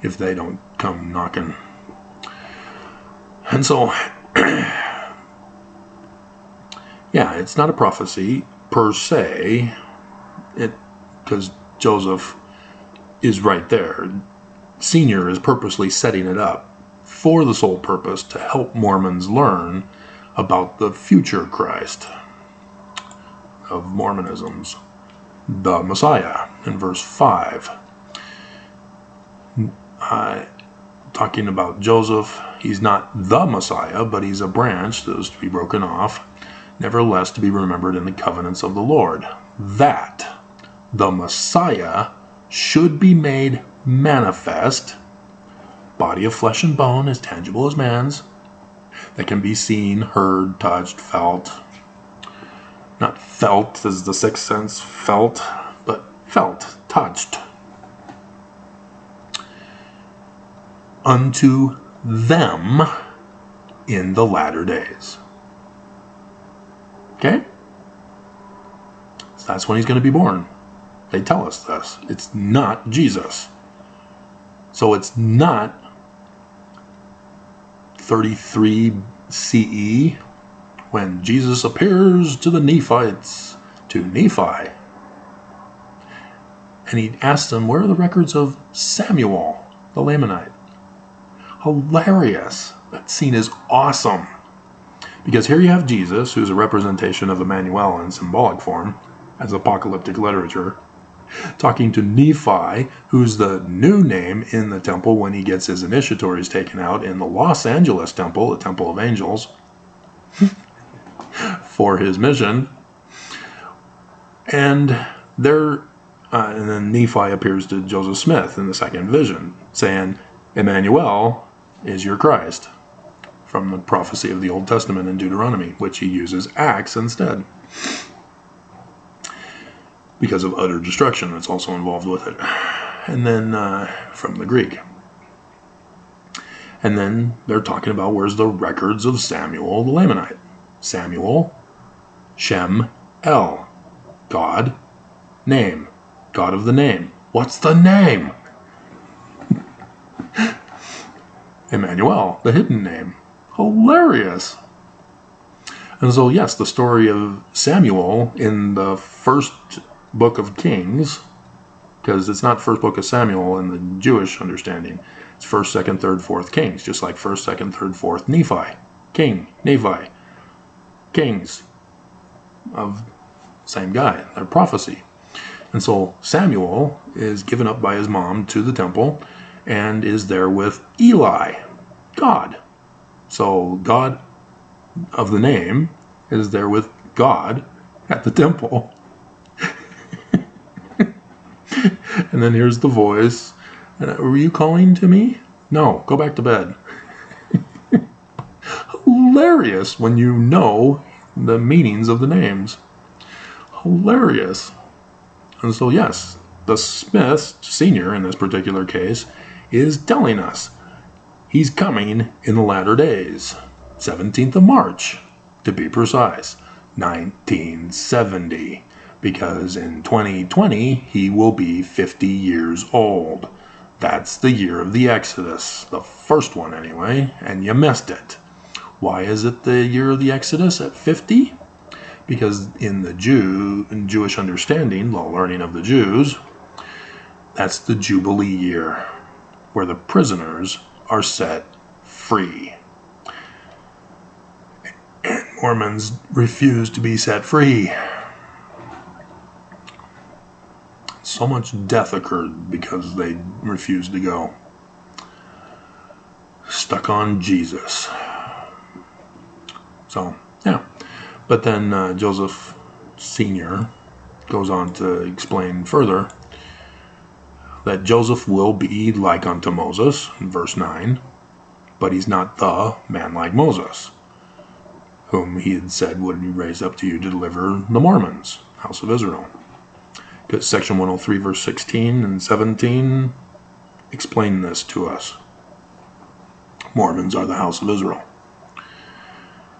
if they don't come knocking. And so, yeah, it's not a prophecy per se, because Joseph is right there. Senior is purposely setting it up for the sole purpose to help Mormons learn about the future Christ of Mormonism's, the Messiah, in verse 5. Talking about Joseph, he's not the Messiah, but he's a branch that is to be broken off, nevertheless to be remembered in the covenants of the Lord, that the Messiah should be made manifest, body of flesh and bone, as tangible as man's, that can be seen, heard, touched, felt. Not felt as the sixth sense felt, but felt, touched. Unto them in the latter days. Okay? So that's when he's going to be born. They tell us this. It's not Jesus. So it's not 33 CE when Jesus appears to the Nephites, to Nephi. And he asks them, where are the records of Samuel, the Lamanite? Hilarious. That scene is awesome. Because here you have Jesus, who's a representation of Immanuel in symbolic form, as apocalyptic literature, talking to Nephi, who's the new name in the temple when he gets his initiatories taken out in the Los Angeles temple, the Temple of Angels, for his mission. And then Nephi appears to Joseph Smith in the second vision, saying, Immanuel is your Christ, from the prophecy of the Old Testament in Deuteronomy, which he uses Acts instead, because of utter destruction that's also involved with it. And then from the Greek. And then they're talking about where's the records of Samuel the Lamanite. Samuel, Shem, El. God, name. God of the name. What's the name? Immanuel, the hidden name. Hilarious. And so, yes, the story of Samuel in the first book of Kings, because it's not first book of Samuel in the Jewish understanding. It's first, second, third, fourth Kings, just like first, second, third, fourth Nephi. King, Nephi. Kings of same guy. They're prophecy. And so Samuel is given up by his mom to the temple and is there with Eli, God. So God of the name is there with God at the temple. And then here's the voice. Were you calling to me? No, go back to bed. Hilarious when you know the meanings of the names. Hilarious. And so yes, the Smith, senior in this particular case, is telling us he's coming in the latter days. 17th of March, to be precise, 1970. Because in 2020, he will be 50 years old. That's the year of the Exodus, the first one anyway, and you missed it. Why is it the year of the Exodus at 50? Because in the Jewish understanding, the learning of the Jews, that's the Jubilee year, where the prisoners are set free. And Mormons refuse to be set free. So much death occurred because they refused to go. Stuck on Jesus. So, yeah. But then Joseph Sr. goes on to explain further that Joseph will be like unto Moses, in verse 9, but he's not the man like Moses, whom he had said would be raised up to you to deliver the Mormons, house of Israel. Because section 103, verse 16 and 17 explain this to us. Mormons are the house of Israel.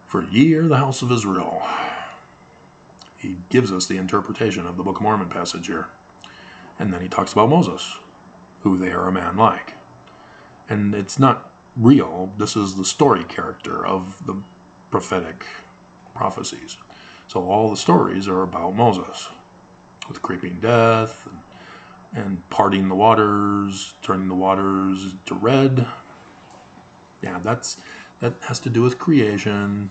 For ye are the house of Israel. He gives us the interpretation of the Book of Mormon passage here. And then he talks about Moses, who they are a man like. And it's not real. This is the story character of the prophetic prophecies. So all the stories are about Moses, with creeping death and parting the waters, turning the waters to red. Yeah, that has to do with creation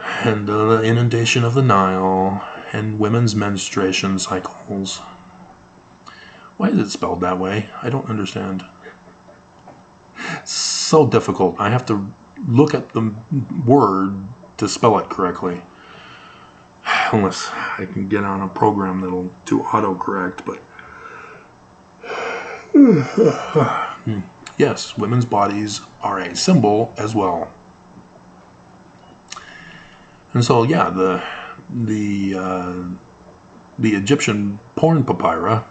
and the inundation of the Nile and women's menstruation cycles. Why is it spelled that way? I don't understand. It's so difficult. I have to look at the word to spell it correctly. Unless I can get on a program that'll do autocorrect, but yes, women's bodies are a symbol as well. And so, yeah, the Egyptian porn papyri,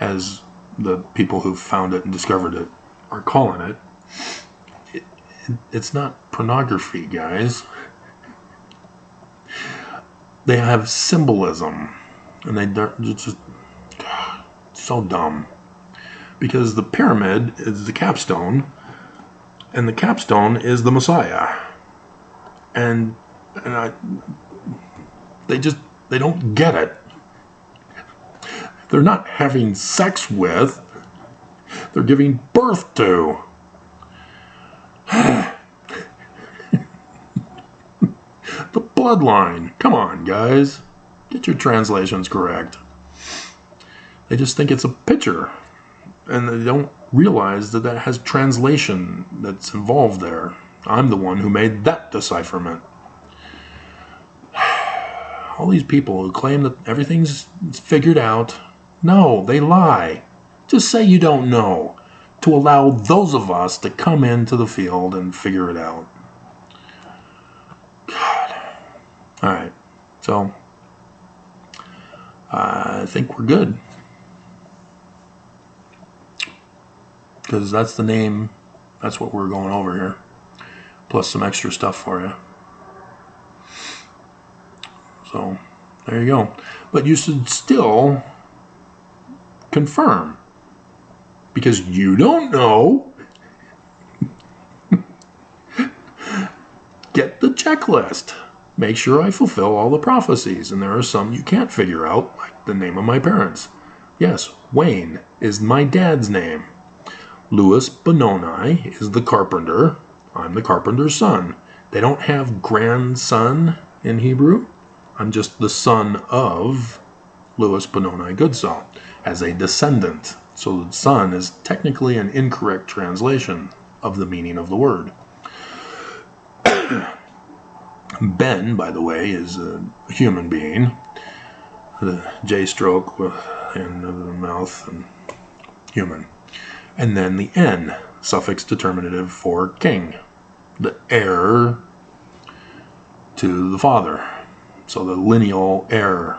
as the people who found it and discovered it are calling it's not pornography, guys. They have symbolism, and they're just so dumb. Because the pyramid is the capstone, and the capstone is the Messiah. And they don't get it. They're not having sex with, they're giving birth to. The bloodline. Come on, guys. Get your translations correct. They just think it's a picture. And they don't realize that has translation that's involved there. I'm the one who made that decipherment. All these people who claim that everything's figured out, no, they lie. Just say you don't know, to allow those of us to come into the field and figure it out. God. All right, so I think we're good. Because that's the name, that's what we're going over here. Plus some extra stuff for you. So, there you go. But you should still confirm. Because you don't know. Get the checklist. Make sure I fulfill all the prophecies. And there are some you can't figure out, like the name of my parents. Yes, Wayne is my dad's name. Louis Benoni is the carpenter. I'm the carpenter's son. They don't have grandson in Hebrew. I'm just the son of Louis Benoni Goodsell, as a descendant. So the son is technically an incorrect translation of the meaning of the word. Ben, by the way, is a human being. The J stroke in the mouth and human. And then the N, suffix determinative for king, the heir to the father. So the lineal heir.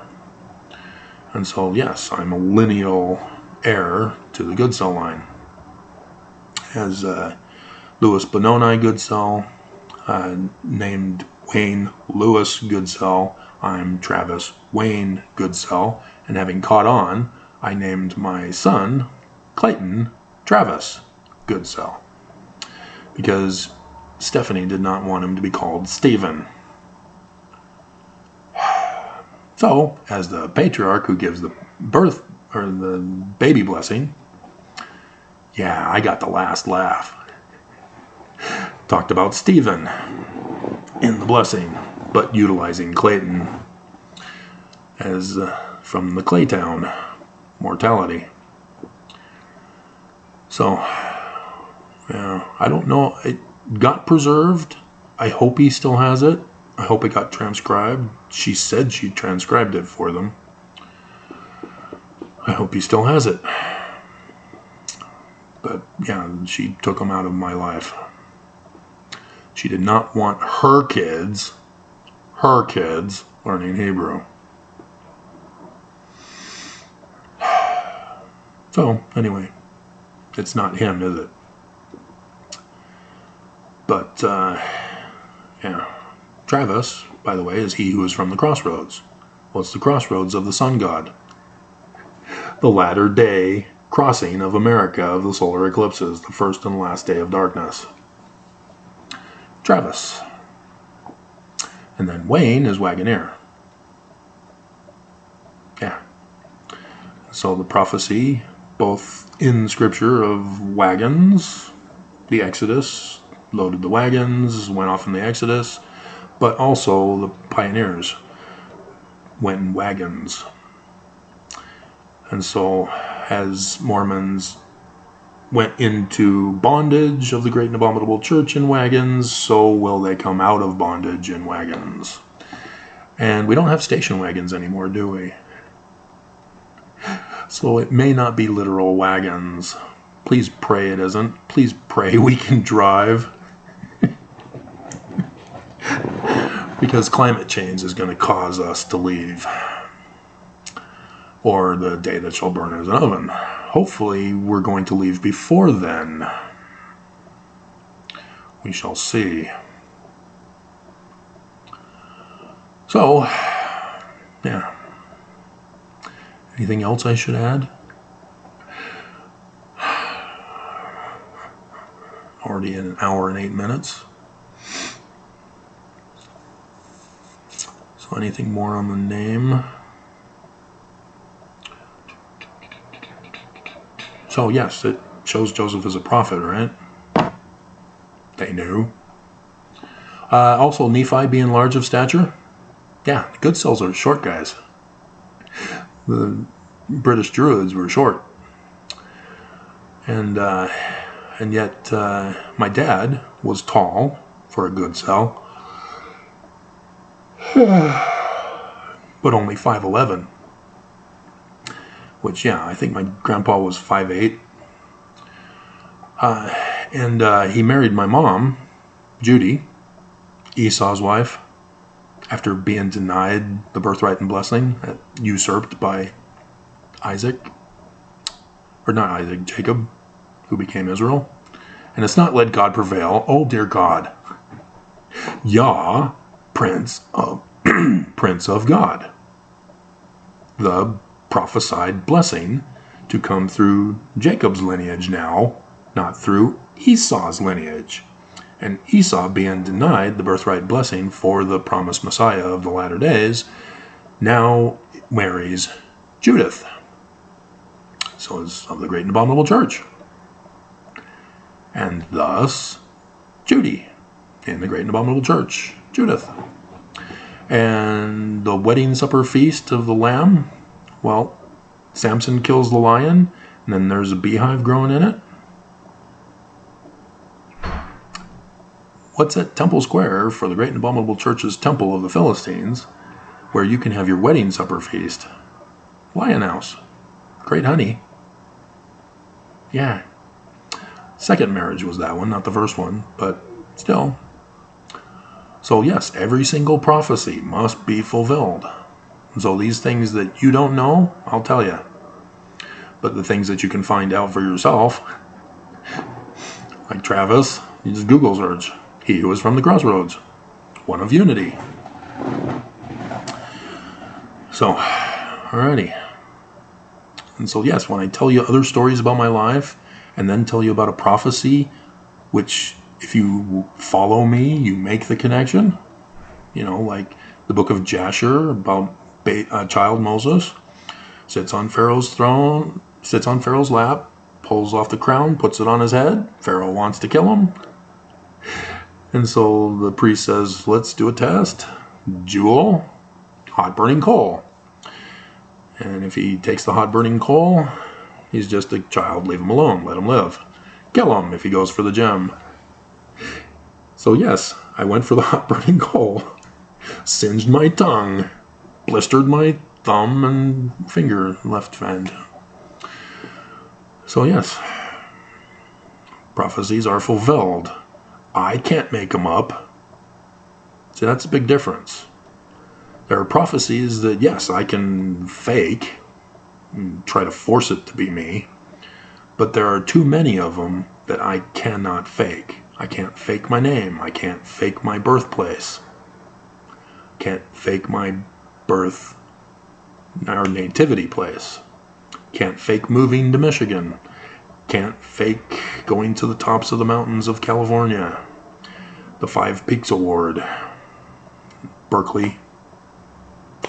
And so, yes, I'm a lineal heir to the Goodsell line. As Louis Benoni Goodsell, named Wayne Lewis Goodsell, I'm Travis Wayne Goodsell. And having caught on, I named my son Clayton Travis Goodsell, because Stephanie did not want him to be called Stephen. So, as the patriarch who gives the birth or the baby blessing, yeah, I got the last laugh. Talked about Stephen in the blessing, but utilizing Clayton as from the Claytown mortality. So, yeah, I don't know. It got preserved. I hope he still has it. I hope it got transcribed. She said she transcribed it for them. I hope he still has it. But, yeah, she took him out of my life. She did not want her kids learning Hebrew. So, anyway, it's not him, is it? But, yeah. Travis, by the way, is he who is from the crossroads. Well, it's the crossroads of the sun god. The latter day crossing of America of the solar eclipses, the first and last day of darkness. Travis. And then Wayne is Wagoneer. Yeah. So the prophecy, both in Scripture of wagons, the Exodus, loaded the wagons, went off in the Exodus, but also the pioneers went in wagons. And so as Mormons went into bondage of the Great and Abominable Church in wagons, so will they come out of bondage in wagons. And we don't have station wagons anymore, do we? So it may not be literal wagons. Please pray it isn't. Please pray we can drive. Because climate change is going to cause us to leave. Or the day that shall burn as an oven. Hopefully we're going to leave before then. We shall see. So, yeah. Anything else I should add? Already in an hour and 8 minutes. So anything more on the name? So yes, it shows Joseph as a prophet, right? They knew. Also, Nephi being large of stature. Yeah, the Goodsells are short guys. The British Druids were short. And yet my dad was tall for a Goodsell. But only 5'11". Which, yeah, I think my grandpa was 5'8". And he married my mom, Judy, Esau's wife, after being denied the birthright and blessing, usurped by Isaac. Or not Isaac, Jacob, who became Israel. And it's not let God prevail. Oh, dear God. Yah, Prince of God. The prophesied blessing to come through Jacob's lineage now, not through Esau's lineage. And Esau, being denied the birthright blessing for the promised Messiah of the latter days, now marries Judith. So is of the Great and Abominable Church. And thus, Judy in the Great and Abominable Church, Judith. And the wedding supper feast of the Lamb Well, Samson kills the lion, and then there's a beehive growing in it. What's at Temple Square for the Great and Abominable Church's Temple of the Philistines, where you can have your wedding supper feast? Lion House. Great honey. Yeah. Second marriage was that one, not the first one, but still. So yes, every single prophecy must be fulfilled. And so these things that you don't know, I'll tell you. But the things that you can find out for yourself, like Travis, you just Google search. He who was from the crossroads. One of unity. So, alrighty. And so yes, when I tell you other stories about my life, and then tell you about a prophecy, which if you follow me, you make the connection. Like the book of Jasher about child Moses, sits on Pharaoh's throne, sits on Pharaoh's lap, pulls off the crown, puts it on his head. Pharaoh wants to kill him. And so the priest says, let's do a test. Jewel, hot burning coal. And if he takes the hot burning coal, he's just a child. Leave him alone. Let him live. Kill him if he goes for the gem. So yes, I went for the hot burning coal. Singed my tongue. Blistered my thumb and finger, left hand. So yes, prophecies are fulfilled. I can't make them up. See, that's a big difference. There are prophecies that, yes, I can fake and try to force it to be me, but there are too many of them that I cannot fake. I can't fake my name. I can't fake my birthplace. Can't fake my birth or nativity place. Can't fake moving to Michigan. Can't fake going to the tops of the mountains of California. The 5 Peaks Award. Berkeley.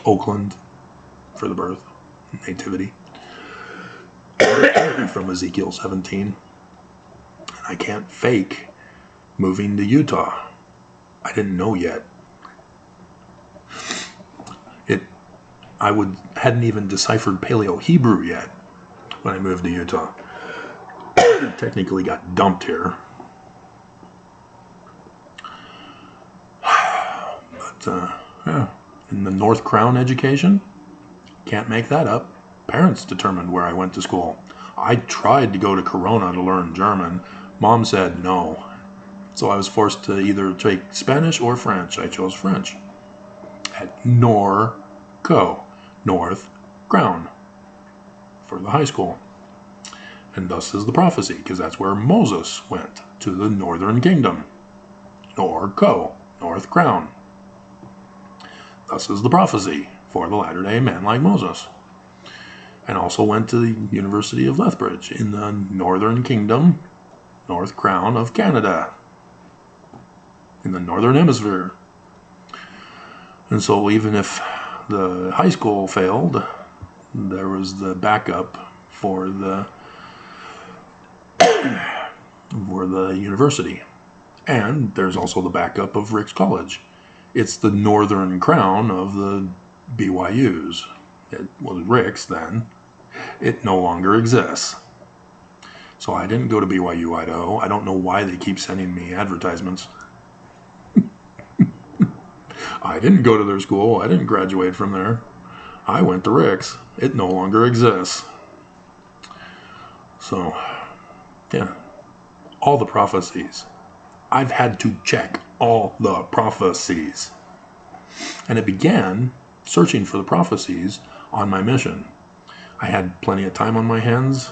Oakland for the birth. Nativity. From Ezekiel 17. I can't fake moving to Utah. I didn't know yet. I hadn't even deciphered Paleo-Hebrew yet when I moved to Utah. Technically got dumped here. But, yeah. In the North Crown education, can't make that up. Parents determined where I went to school. I tried to go to Corona to learn German. Mom said no. So I was forced to either take Spanish or French. I chose French. At Norco, North Crown, for the high school. And thus is the prophecy, because that's where Moses went, to the northern kingdom. Norco, North Crown. Thus is the prophecy for the latter-day man like Moses. And also went to the University of Lethbridge in the northern kingdom, North Crown of Canada, in the northern hemisphere. And so even if the high school failed, there was the backup for the university. And there's also the backup of Rick's College. It's the northern crown of the BYUs. It was Rick's then. It no longer exists. So I didn't go to BYU, Idaho. I don't know why they keep sending me advertisements. I didn't go to their school. I didn't graduate from there. I went to Rick's. It no longer exists. So, yeah. All the prophecies. I've had to check all the prophecies. And it began searching for the prophecies on my mission. I had plenty of time on my hands,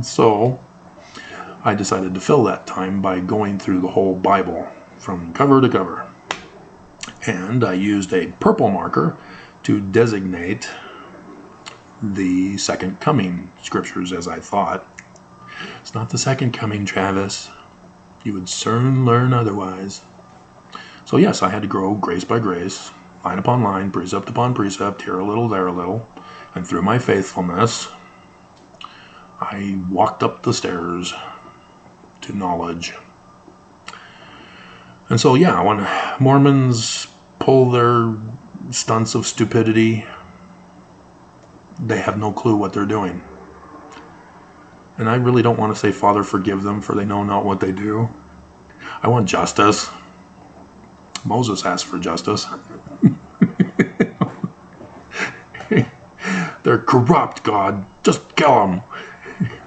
so I decided to fill that time by going through the whole Bible from cover to cover. And I used a purple marker to designate the second coming scriptures as I thought. It's not the second coming, Travis. You would soon learn otherwise. So yes, I had to grow grace by grace, line upon line, precept upon precept, here a little, there a little. And through my faithfulness, I walked up the stairs to knowledge. And so, yeah, when Mormons pull their stunts of stupidity, they have no clue what they're doing. And I really don't want to say, Father, forgive them, for they know not what they do. I want justice. Moses asked for justice. They're corrupt, God. Just kill them.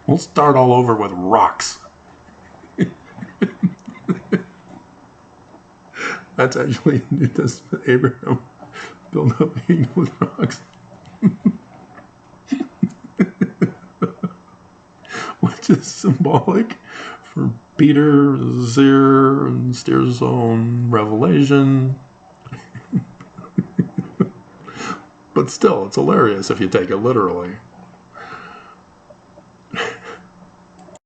We'll start all over with rocks. That's actually New Testament. Abraham built up a with rocks. Which is symbolic for Peter, Zir, and Steer's own revelation. But still, it's hilarious if you take it literally.